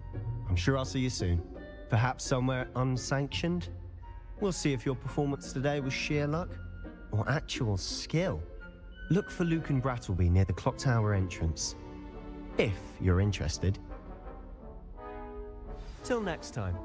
I'm sure I'll see you soon. Perhaps somewhere unsanctioned? We'll see if your performance today was sheer luck or actual skill. Look for Luke and Brattleby near the clock tower entrance, if you're interested. Till next time.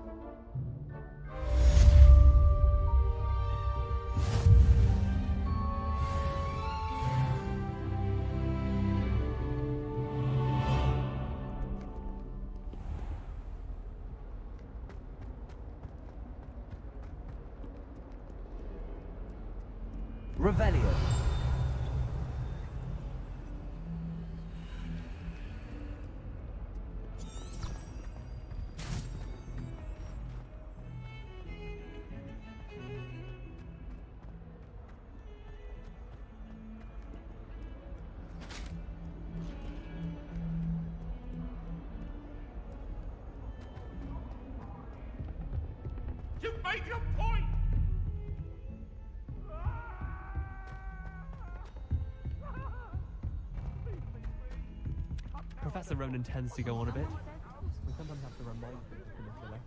Revelio. You've made your point! Professor Ronan tends to go on a bit. We sometimes have to remind him to come into the way.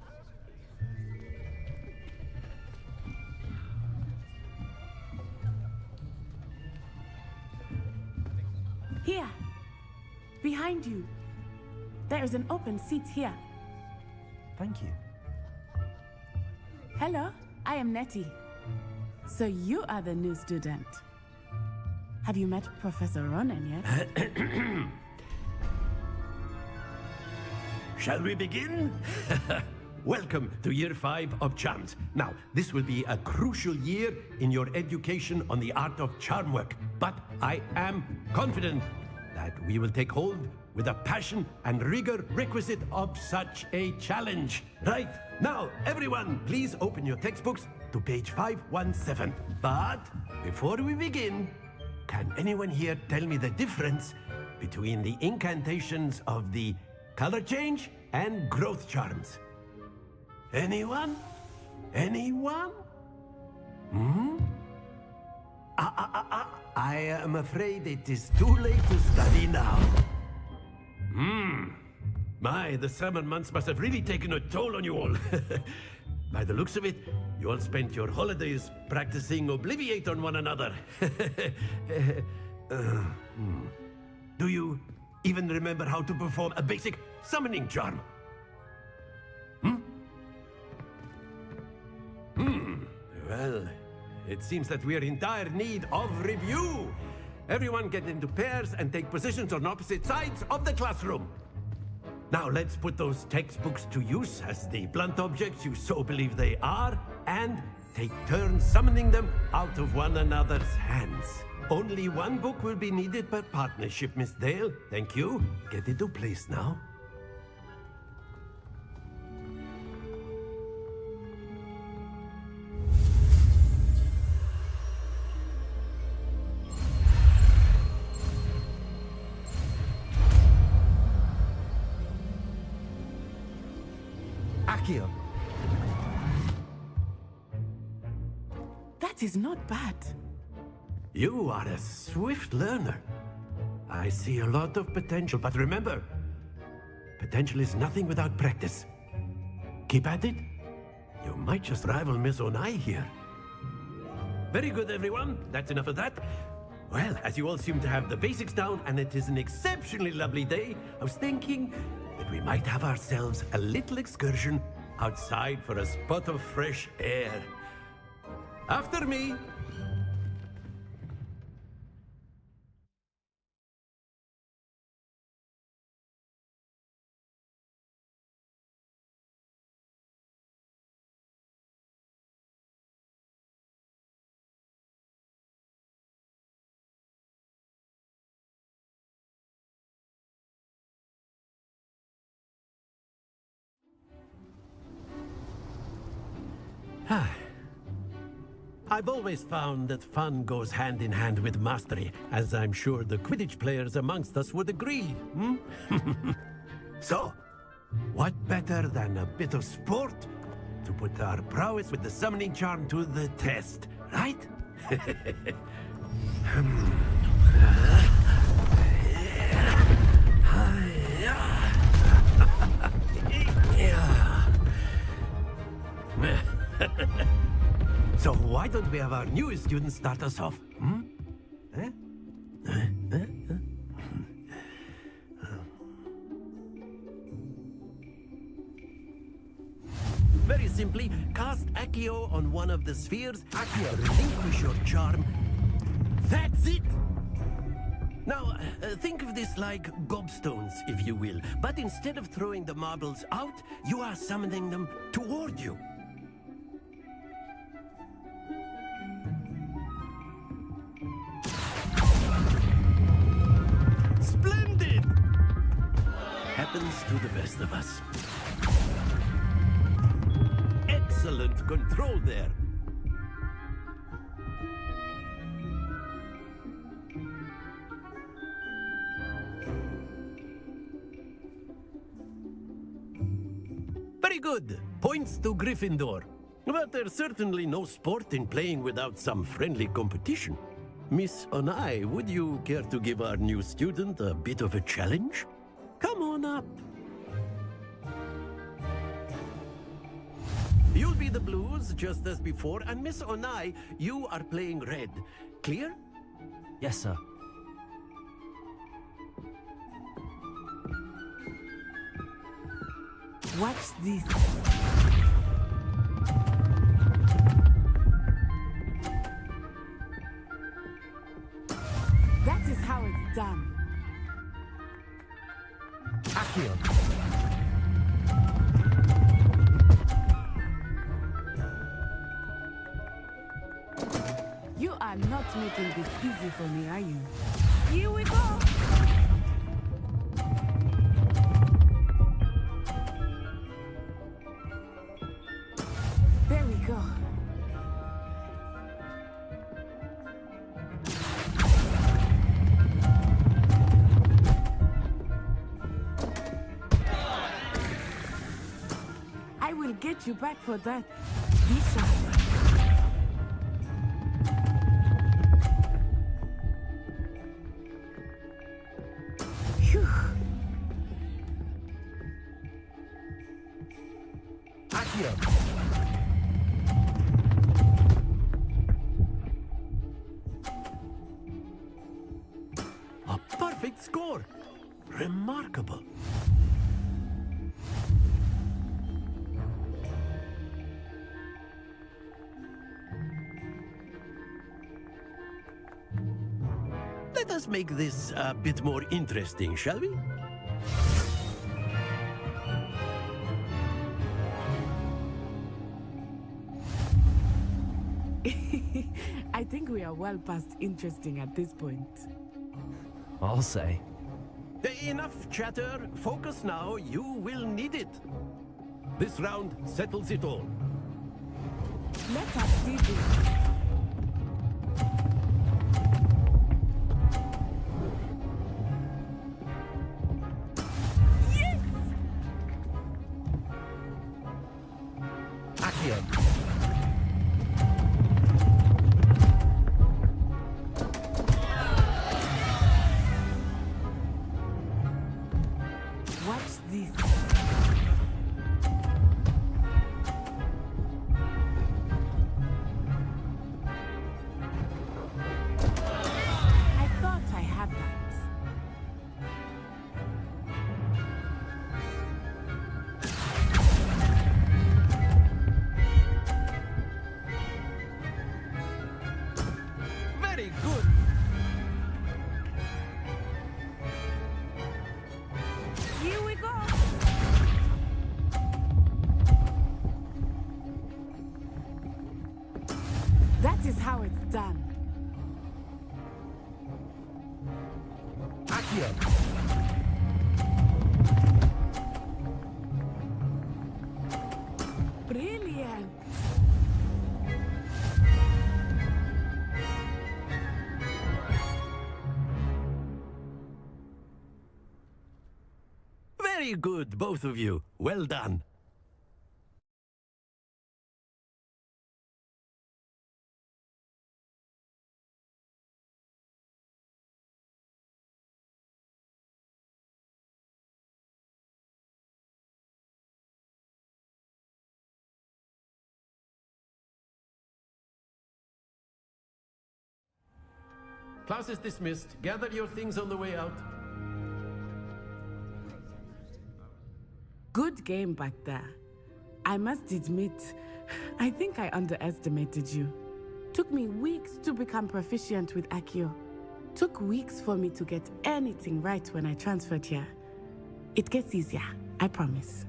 Here! Behind you! There is an open seat here. Thank you. Hello, I am Nettie. So you are the new student. Have you met Professor Ronan yet? Shall we begin? Welcome to Year 5 of Charms. Now, this will be a crucial year in your education on the art of charm work, but I am confident that we will take hold with the passion and rigor requisite of such a challenge. Right, now, everyone, please open your textbooks to page 517. But before we begin, can anyone here tell me the difference between the incantations of the color change and growth charms? Anyone? Anyone? I am afraid it is too late to study now. My, the summer months must have really taken a toll on you all. By the looks of it, you all spent your holidays practicing Obliviate on one another. Do you even remember how to perform a basic summoning charm? Well, it seems that we are in dire need of review. Everyone get into pairs and take positions on opposite sides of the classroom. Now let's put those textbooks to use as the blunt objects you so believe they are, and take turns summoning them out of one another's hands. Only one book will be needed per partnership, Miss Dale. Thank you. Get into place now. Accio. That is not bad. You are a swift learner. I see a lot of potential, but remember, potential is nothing without practice. Keep at it. You might just rival Miss Onai here. Very good, everyone. That's enough of that. Well, as you all seem to have the basics down, and it is an exceptionally lovely day, I was thinking that we might have ourselves a little excursion outside for a spot of fresh air. After me. I've always found that fun goes hand in hand with mastery, as I'm sure the Quidditch players amongst us would agree, hmm? So, what better than a bit of sport to put our prowess with the summoning charm to the test, right? So why don't we have our newest student start us off? Hmm? Very simply, cast Accio on one of the spheres. Accio, relinquish your charm. That's it! Now, think of this like gobstones, if you will. But instead of throwing the marbles out, you are summoning them toward you. Splendid! Happens to the best of us. Excellent control there. Very good. Points to Gryffindor. But there's certainly no sport in playing without some friendly competition. Miss Onai, would you care to give our new student a bit of a challenge? Come on up. You'll be the blues, just as before, and Miss Onai, you are playing red. Clear? Yes, sir. Watch this. That is how it's done. Accio. You are not making this easy for me, are you? Here we go! There we go. I will get you back for that. Be sharp. Phew. Accio. A perfect score. Remarkable. Let us make this a bit more interesting, shall we? I think we are well past interesting at this point. I'll say. Enough chatter. Focus now. You will need it. This round settles it all. Let us see this. Yes! Accio. Watch this. I thought I had that. Very good. Here we go. That is how it's done. Accio. Brilliant. Very good, both of you. Well done. Class is dismissed. Gather your things on the way out. Good game back there. I must admit, I think I underestimated you. Took me weeks to become proficient with Accio. Took weeks for me to get anything right when I transferred here. It gets easier, I promise.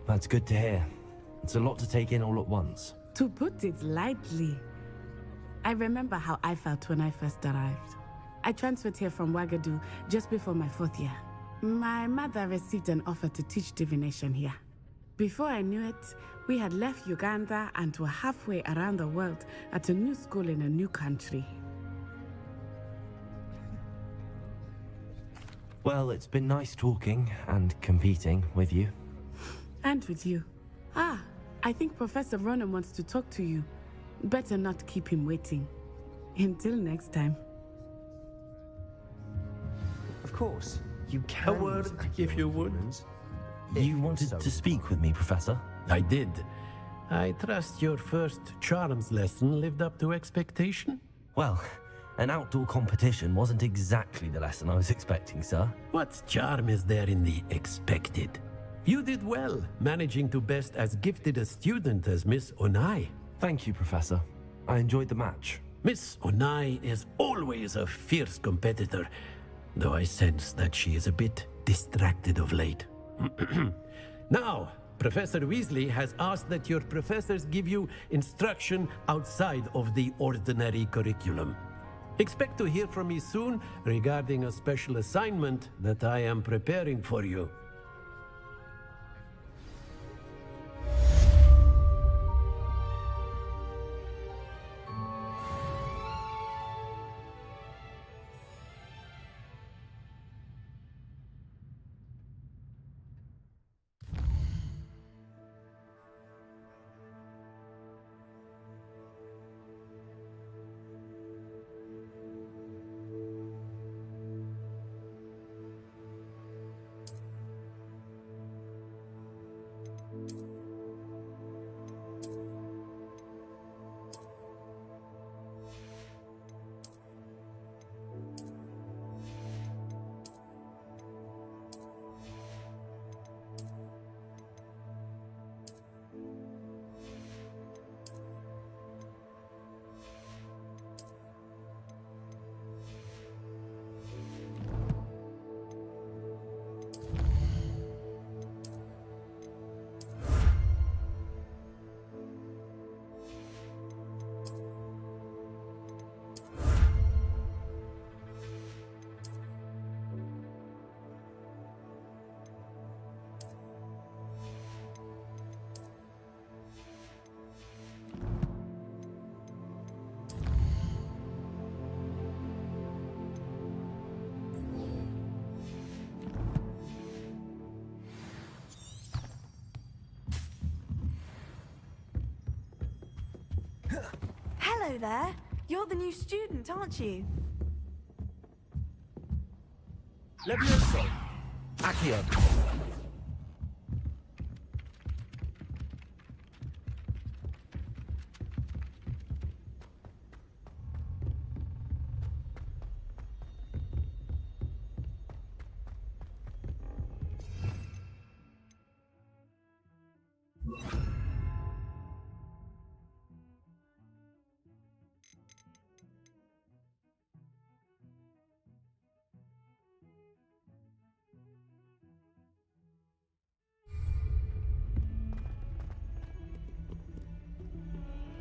That's good to hear. It's a lot to take in all at once. To put it lightly, I remember how I felt when I first arrived. I transferred here from Wagadu just before my 4th year. My mother received an offer to teach divination here. Before I knew it, we had left Uganda and were halfway around the world at a new school in a new country. Well, it's been nice talking and competing with you. And with you. Ah, I think Professor Ronan wants to talk to you. Better not keep him waiting. Until next time. Of course, you can. A word, if you would. You wanted to speak with me, Professor? I did. I trust your first charms lesson lived up to expectation? Well, an outdoor competition wasn't exactly the lesson I was expecting, sir. What charm is there in the expected? You did well, managing to best as gifted a student as Miss Onai. Thank you, Professor. I enjoyed the match. Miss Onai is always a fierce competitor, though I sense that she is a bit distracted of late. Now, Professor Weasley has asked that your professors give you instruction outside of the ordinary curriculum. Expect to hear from me soon regarding a special assignment that I am preparing for you. Hello there. You're the new student, aren't you? Levioso. Accio.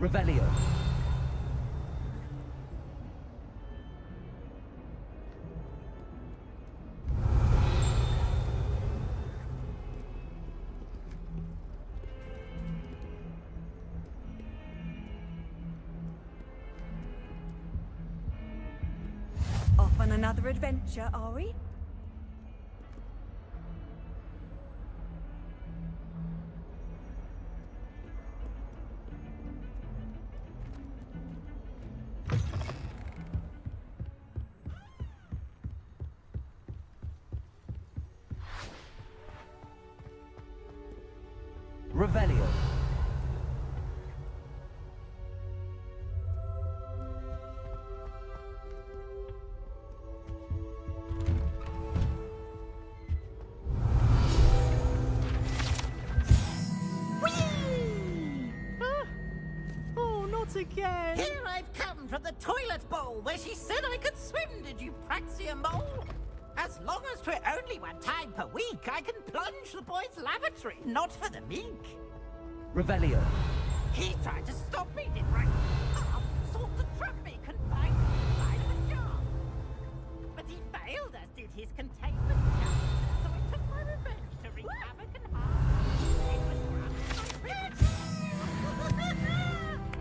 Revelio. Off on another adventure, are we? Revelio. Oh, not again! Here I've come from the toilet bowl where she said I could swim, did you praxia mole? As long as 'twere only one time per week, I can plunge the boy's lavatory, not for the meek. Revelio. He tried to stop me, did right? Sought to trap me, confined inside of a jar. But he failed, as did his containment jar. So I took my revenge to wreak havoc and harm. It was rough, my bitch.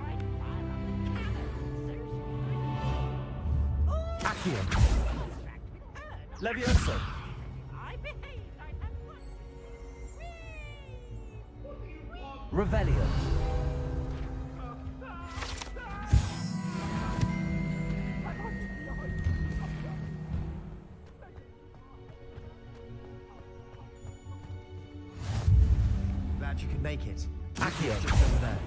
Right fire up the cannon, so she Accio. Levioso. I behaved, I'd have one. Revelio. Glad you could make it. Accio. Just over there.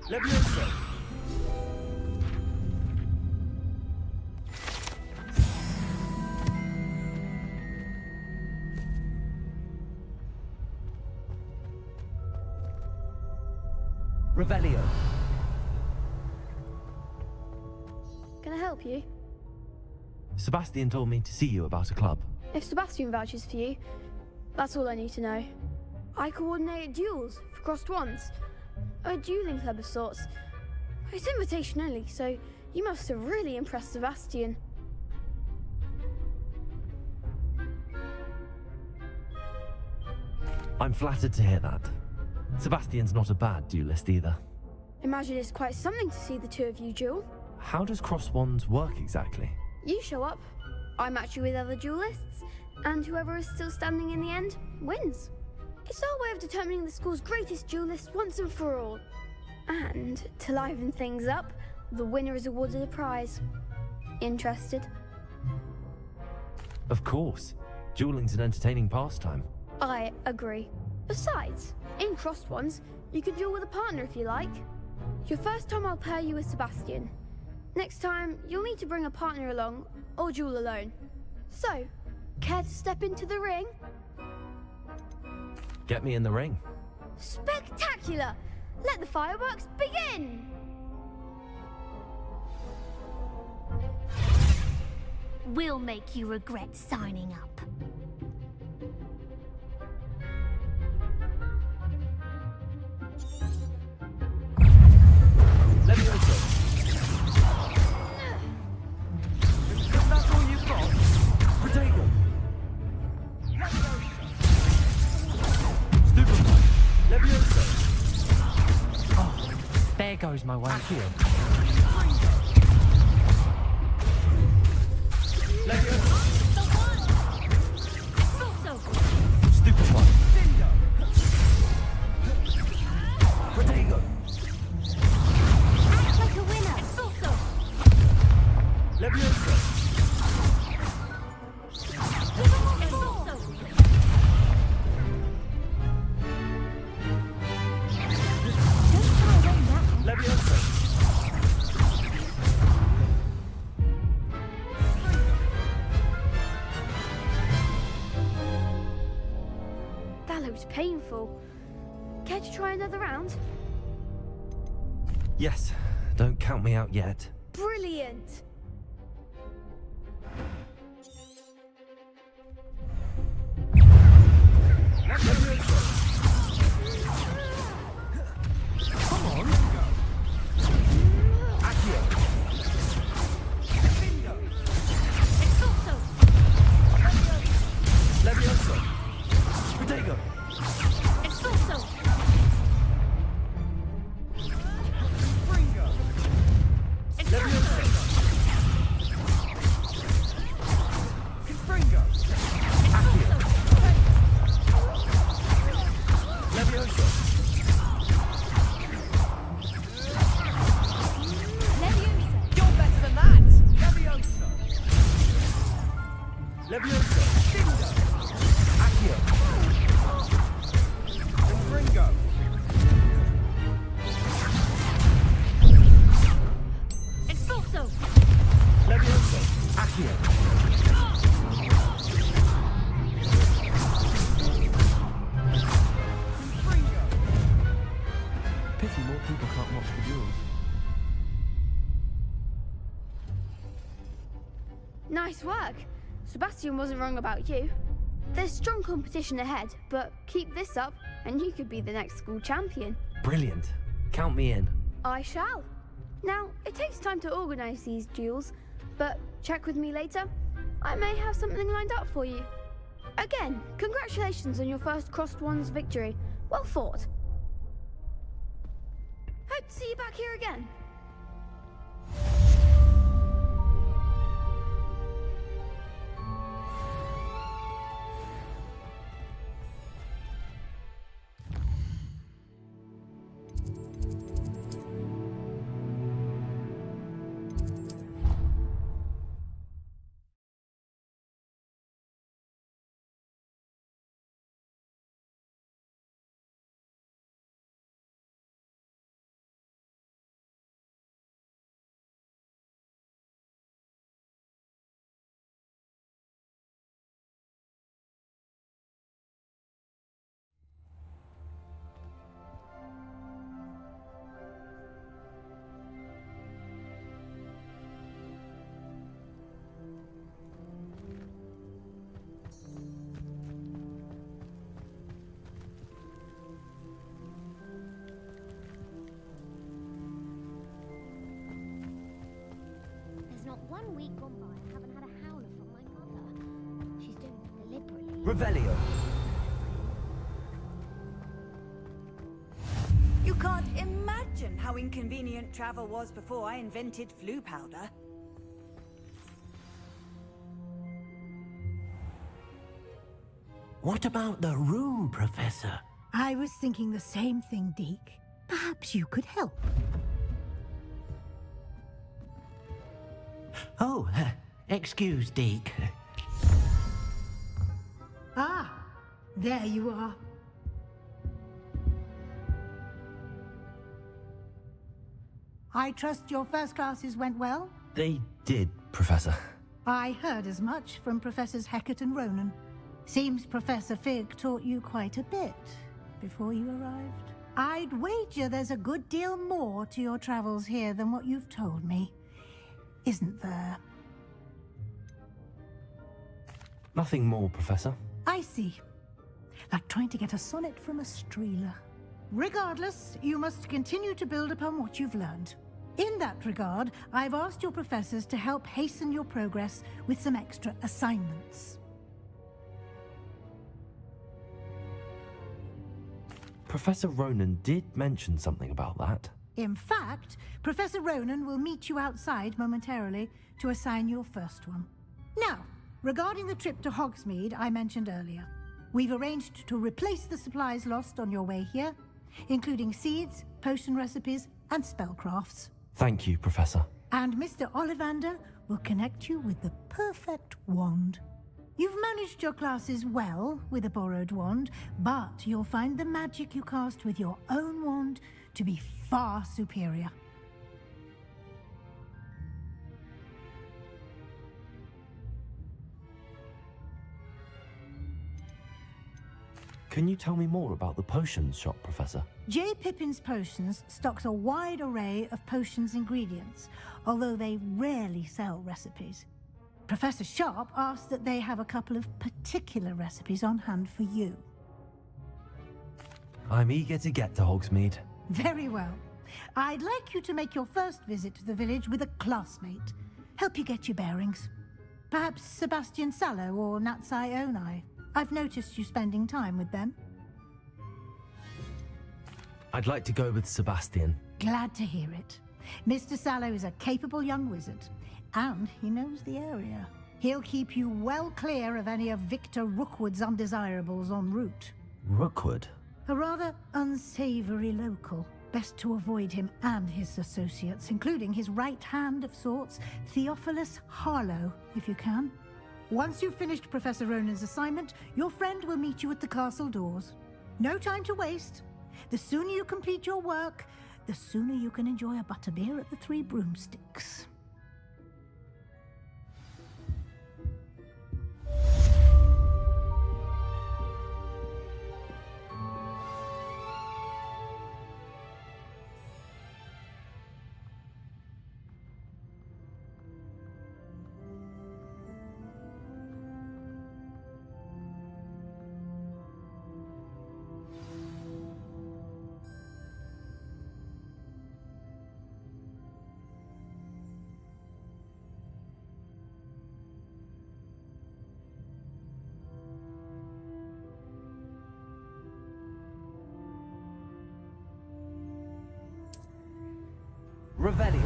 Levioso. Revelio. Can I help you? Sebastian told me to see you about a club. If Sebastian vouches for you, that's all I need to know. I coordinate duels for crossed wands. A dueling club of sorts. It's invitation only, so you must have really impressed Sebastian. I'm flattered to hear that. Sebastian's not a bad duelist either. Imagine it's quite something to see the two of you duel. How does cross wands work exactly? You show up, I match you with other duelists, and whoever is still standing in the end wins. It's our way of determining the school's greatest duelist once and for all. And to liven things up, the winner is awarded a prize. Interested? Of course. Dueling's an entertaining pastime. I agree. Besides, in crossed ones, you can duel with a partner if you like. Your first time I'll pair you with Sebastian. Next time, you'll need to bring a partner along, or duel alone. So, care to step into the ring? Get me in the ring. Spectacular! Let the fireworks begin! We'll make you regret signing up. Levioso. If that's all you've got, Protego. Stupefy. Levioso. Oh, there goes my way. Accio. Stupefy. Protego. Act like a winner. Levioso. Levioso. That looks painful. Care to try another round? Yes, don't count me out yet. Brilliant! Levioso. Leviosa! Stingo! Accio! Ringo! Expulso! Leviosa! Accio! Pity more people can't watch the duels. Nice work. Sebastian wasn't wrong about you. There's strong competition ahead, but keep this up and you could be the next school champion. Brilliant. Count me in. I shall. Now, it takes time to organise these duels, but check with me later. I may have something lined up for you. Again, congratulations on your first Crossed Wands victory. Well fought. Hope to see you back here again. Not 1 week gone by, I haven't had a howler from my mother. She's doing it deliberately. Revelio! You can't imagine how inconvenient travel was before I invented flu powder. What about the room, Professor? I was thinking the same thing, Deke. Perhaps you could help. Oh, excuse, Deke. Ah, there you are. I trust your first classes went well? They did, Professor. I heard as much from Professors Hecat and Ronan. Seems Professor Fig taught you quite a bit before you arrived. I'd wager there's a good deal more to your travels here than what you've told me. Isn't there? Nothing more, Professor. I see. Like trying to get a sonnet from a streeler. Regardless, you must continue to build upon what you've learned. In that regard, I've asked your professors to help hasten your progress with some extra assignments. Professor Ronan did mention something about that. In fact, Professor Ronan will meet you outside momentarily to assign your first one. Now, regarding the trip to Hogsmeade I mentioned earlier, we've arranged to replace the supplies lost on your way here, including seeds, potion recipes, and spellcrafts. Thank you, Professor. And Mr. Ollivander will connect you with the perfect wand. You've managed your classes well with a borrowed wand, but you'll find the magic you cast with your own wand to be far superior. Can you tell me more about the potions shop, Professor? J. Pippin's Potions stocks a wide array of potions ingredients, although they rarely sell recipes. Professor Sharp asked that they have a couple of particular recipes on hand for you. I'm eager to get to Hogsmeade. Very well. I'd like you to make your first visit to the village with a classmate. Help you get your bearings. Perhaps Sebastian Sallow or Natsai Onai. I've noticed you spending time with them. I'd like to go with Sebastian. Glad to hear it. Mr. Sallow is a capable young wizard, and he knows the area. He'll keep you well clear of any of Victor Rookwood's undesirables en route. Rookwood? A rather unsavory local. Best to avoid him and his associates, including his right hand of sorts, Theophilus Harlow, if you can. Once you've finished Professor Ronan's assignment, your friend will meet you at the castle doors. No time to waste. The sooner you complete your work, the sooner you can enjoy a butterbeer at the Three Broomsticks. Revelio.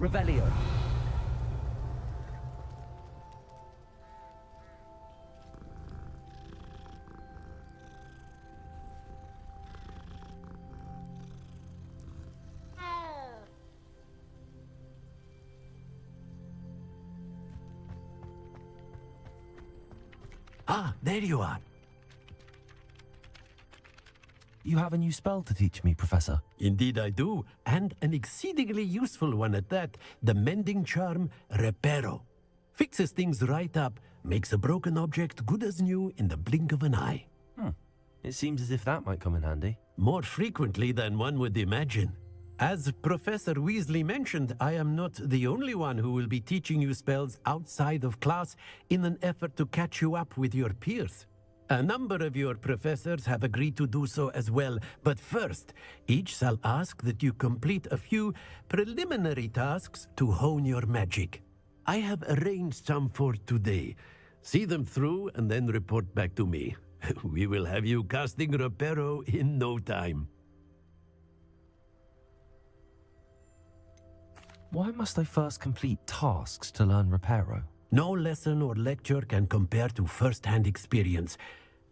Revelio. Ah, there you are. You have a new spell to teach me, Professor. Indeed I do, and an exceedingly useful one at that. The mending charm, Reparo. Fixes things right up, makes a broken object good as new in the blink of an eye. It seems as if that might come in handy. More frequently than one would imagine. As Professor Weasley mentioned, I am not the only one who will be teaching you spells outside of class in an effort to catch you up with your peers. A number of your professors have agreed to do so as well, but first, each shall ask that you complete a few preliminary tasks to hone your magic. I have arranged some for today. See them through and then report back to me. We will have you casting Reparo in no time. Why must I first complete tasks to learn Reparo? No lesson or lecture can compare to first-hand experience,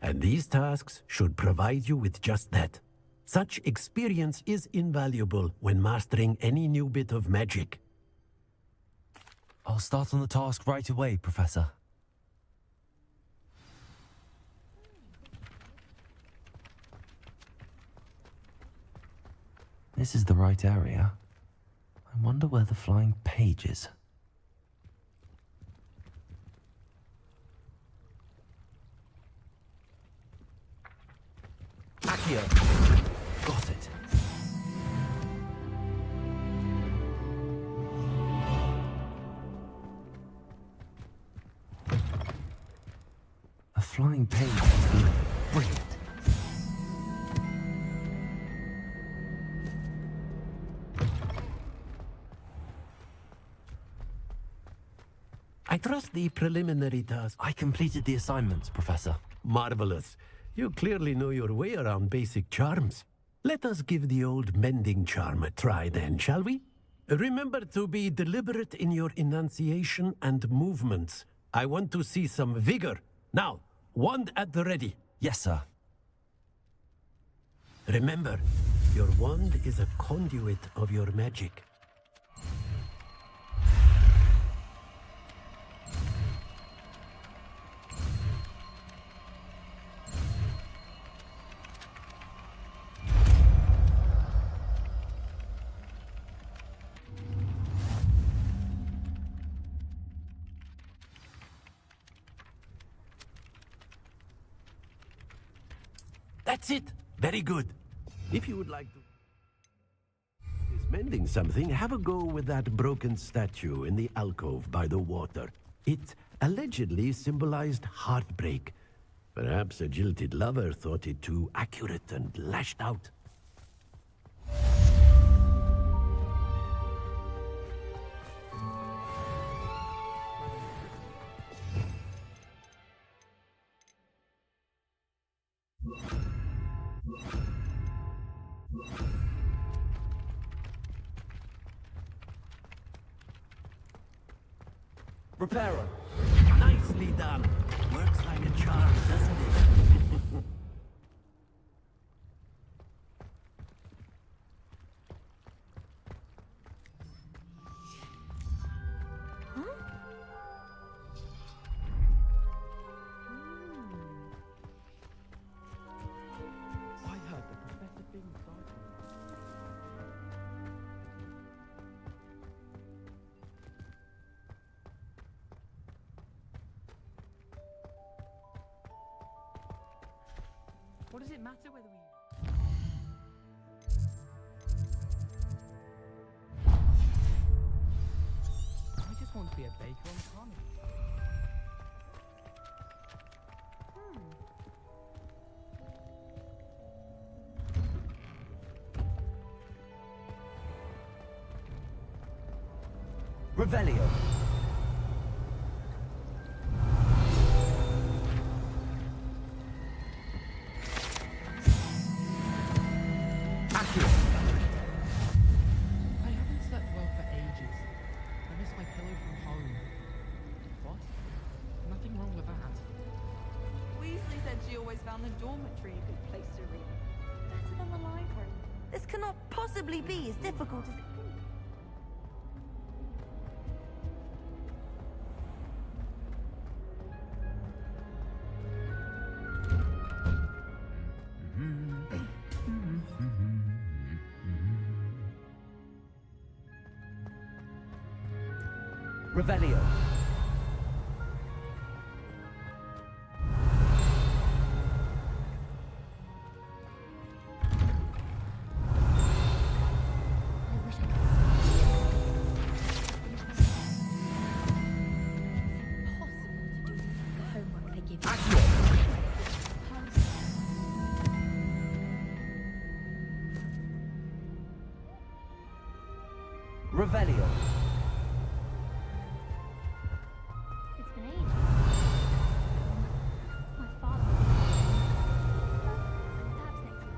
and these tasks should provide you with just that. Such experience is invaluable when mastering any new bit of magic. I'll start on the task right away, Professor. This is the right area. I wonder where the flying page is. Accio! Got it. A flying page is good. Brilliant. I trust the preliminary task. I completed the assignments, Professor. Marvelous. You clearly know your way around basic charms. Let us give the old mending charm a try then, shall we? Remember to be deliberate in your enunciation and movements. I want to see some vigor. Now, wand at the ready. Yes, sir. Remember, your wand is a conduit of your magic. That's it. Very good. If you would like to is mending something, have a go with that broken statue in the alcove by the water. It allegedly symbolized heartbreak. Perhaps a jilted lover thought it too accurate and lashed out. Reparo. Nicely done. Works like a charm, doesn't it? I heard the professor being excited. What does it matter whether we... I just want to be a baker on the carnival. Revelio. I haven't slept well for ages. I miss my pillow from home. What? Nothing wrong with that. Weasley said she always found the dormitory a good place to read. Better than the library. This cannot possibly be as difficult as it could. Revelio. Revelio. It's been ages. My father. Perhaps next year.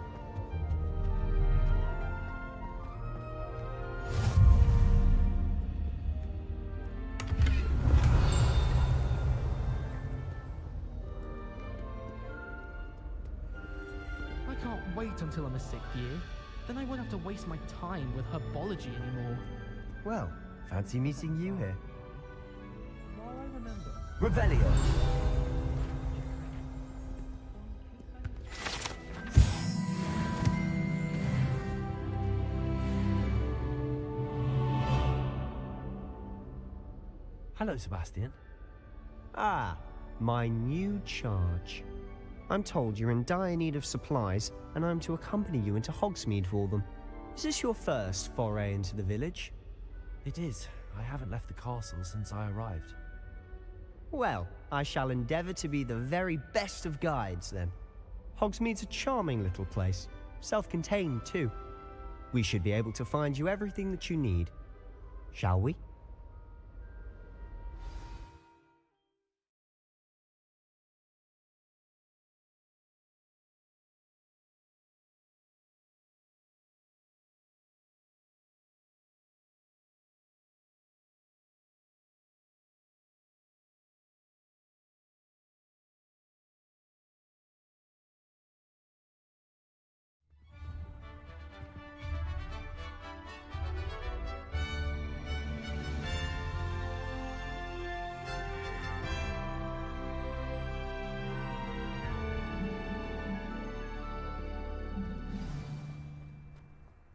I can't wait until I'm a 6th year. Then I won't have to waste my time with herbology anymore. Well, fancy meeting you here. Now I remember. Revelio. Hello, Sebastian. Ah, my new charge. I'm told you're in dire need of supplies, and I'm to accompany you into Hogsmeade for them. Is this your first foray into the village? It is. I haven't left the castle since I arrived. Well, I shall endeavour to be the very best of guides, then. Hogsmeade's a charming little place, self-contained too. We should be able to find you everything that you need. Shall we?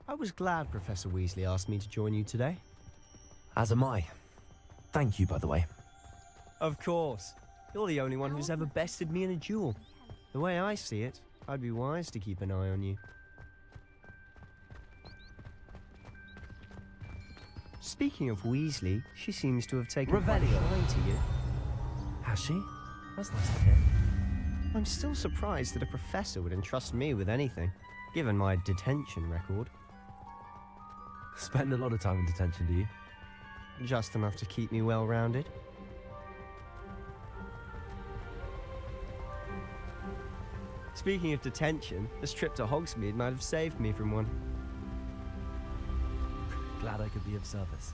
I was glad Professor Weasley asked me to join you today. As am I. Thank you, by the way. Of course. You're the only one who's ever bested me in a duel. The way I see it, I'd be wise to keep an eye on you. Speaking of Weasley, she seems to have taken quite a shine to you. Has she? That's nice to hear. I'm still surprised that a professor would entrust me with anything, given my detention record. Spend a lot of time in detention, do you? Just enough to keep me well-rounded. Speaking of detention, this trip to Hogsmeade might have saved me from one. Glad I could be of service.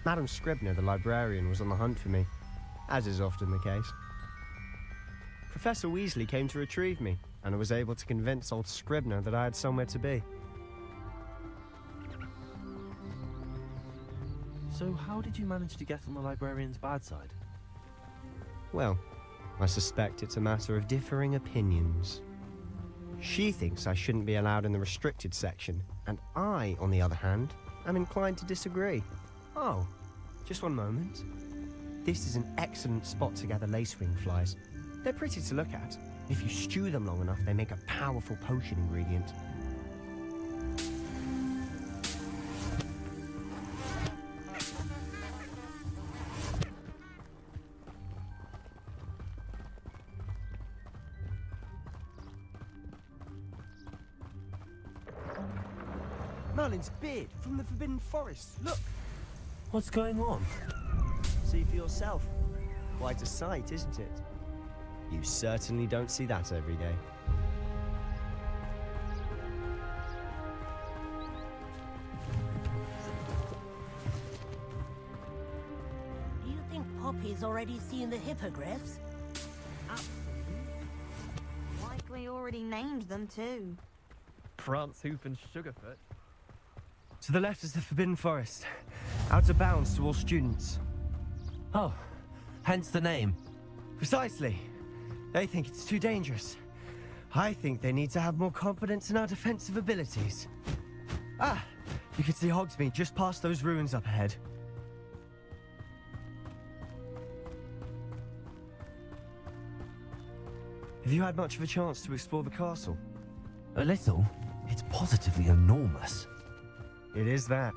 Madam Scribner, the librarian, was on the hunt for me, as is often the case. Professor Weasley came to retrieve me, and I was able to convince old Scribner that I had somewhere to be. So how did you manage to get on the librarian's bad side? Well, I suspect it's a matter of differing opinions. She thinks I shouldn't be allowed in the restricted section, and I, on the other hand, am inclined to disagree. Oh, just one moment. This is an excellent spot to gather lacewing flies. They're pretty to look at. If you stew them long enough, they make a powerful potion ingredient. Merlin's beard from the Forbidden Forest. Look! What's going on? See for yourself. Quite a sight, isn't it? You certainly don't see that every day. Do you think Poppy's already seen the hippogriffs? Like we already named them too. Prance, Hoof, and Sugarfoot. To the left is the Forbidden Forest. Out of bounds to all students. Oh, hence the name. Precisely. They think it's too dangerous. I think they need to have more confidence in our defensive abilities. Ah, you can see Hogsmeade just past those ruins up ahead. Have you had much of a chance to explore the castle? A little. It's positively enormous. It is that.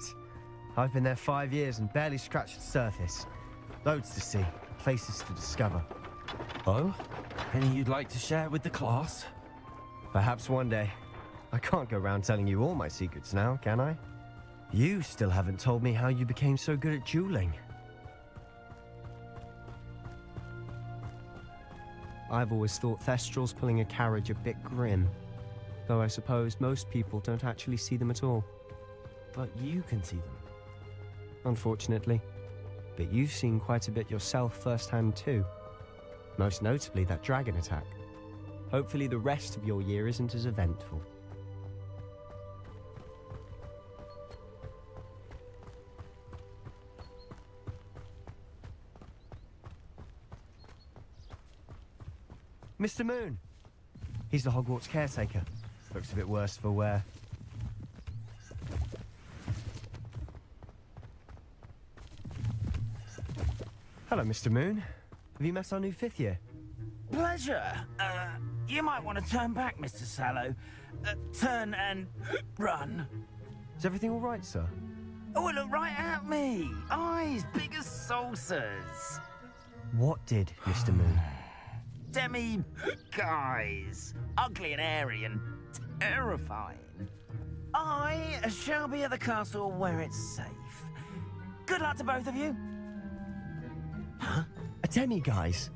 I've been there 5 years and barely scratched the surface. Loads to see, places to discover. Oh? Any you'd like to share with the class? Perhaps one day. I can't go around telling you all my secrets now, can I? You still haven't told me how you became so good at dueling. I've always thought Thestrals pulling a carriage a bit grim. Though I suppose most people don't actually see them at all. But you can see them. Unfortunately. But you've seen quite a bit yourself firsthand too. Most notably that dragon attack. Hopefully the rest of your year isn't as eventful. Mr. Moon! He's the Hogwarts caretaker. Looks a bit worse for wear. Hello, Mr. Moon. Have you met our new 5th year? Pleasure. You might want to turn back, Mr. Sallow. Turn and run. Is everything all right, sir? Oh, look right at me. Eyes big as saucers. What did, Mr. Moon? Demi guys. Ugly and airy and terrifying. I shall be at the castle where it's safe. Good luck to both of you. Huh? A demi-guise?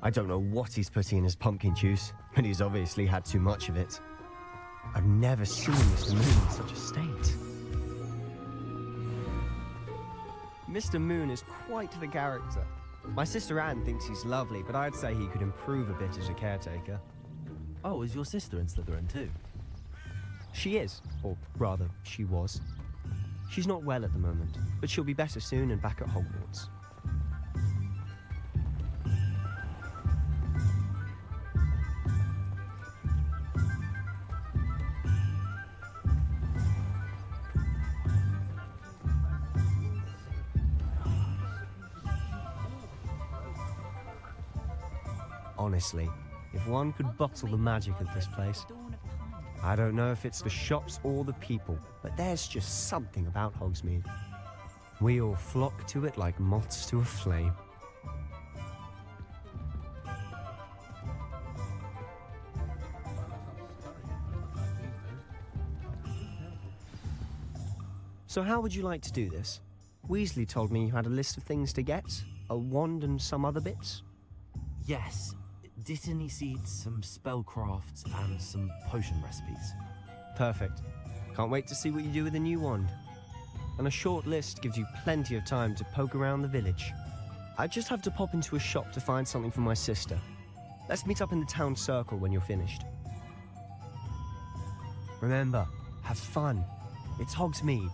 I don't know what he's putting in his pumpkin juice, but he's obviously had too much of it. I've never seen Mr. Moon in such a state. Mr. Moon is quite the character. My sister Anne thinks he's lovely, but I'd say he could improve a bit as a caretaker. Oh, is your sister in Slytherin too? She is, or rather, she was. She's not well at the moment, but she'll be better soon and back at Hogwarts. Honestly, if one could bottle the magic of this place. I don't know if it's the shops or the people, but there's just something about Hogsmeade. We all flock to it like moths to a flame. So how would you like to do this? Weasley told me you had a list of things to get, a wand and some other bits. Yes. Dittany seeds, some spellcrafts, and some potion recipes. Perfect. Can't wait to see what you do with the new wand. And a short list gives you plenty of time to poke around the village. I just have to pop into a shop to find something for my sister. Let's meet up in the town circle when you're finished. Remember, have fun. It's Hogsmeade.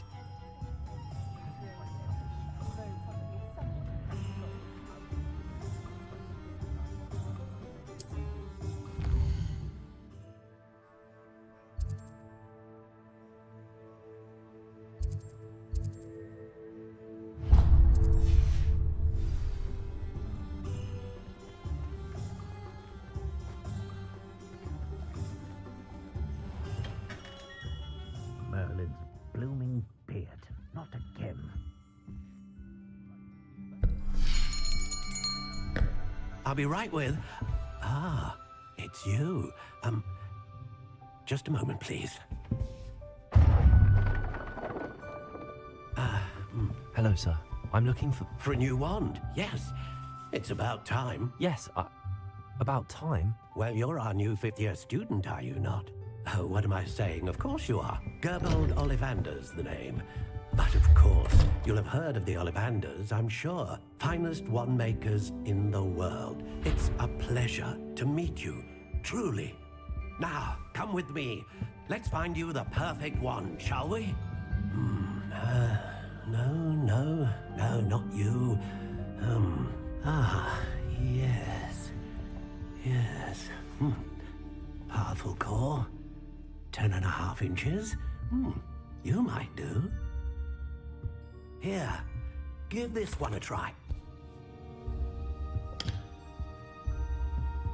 Merlin's blooming beard. Not again. I'll be right with... Ah, it's you. Just a moment, please. Hello, sir. I'm looking for... For a new wand, yes. It's about time. Yes, about time? Well, you're our new fifth-year student, are you not? Oh, what am I saying? Of course you are. Gerbold Ollivander's the name. But of course, you'll have heard of the Ollivanders, I'm sure. Finest wand makers in the world. It's a pleasure to meet you, truly. Now, come with me. Let's find you the perfect wand, shall we? No, not you. Yes. Powerful core. 10.5 inches. You might do. Here, give this one a try.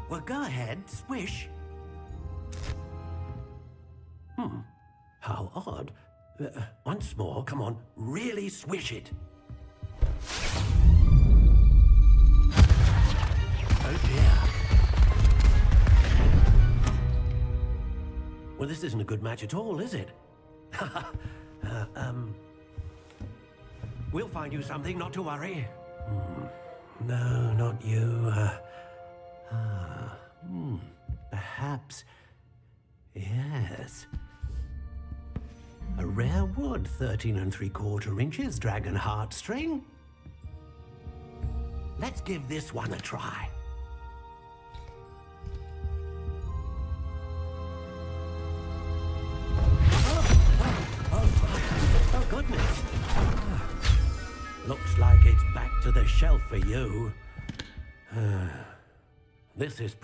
Well, go ahead, swish. How odd. Once more, come on, really swish it. Oh dear. Well, this isn't a good match at all, is it? We'll find you something, not to worry. No, not you. Perhaps... Yes. A rare wood, 13 3/4 inches, dragon heartstring. Let's give this one a try. Oh, goodness. Looks like it's back to the shelf for you. This is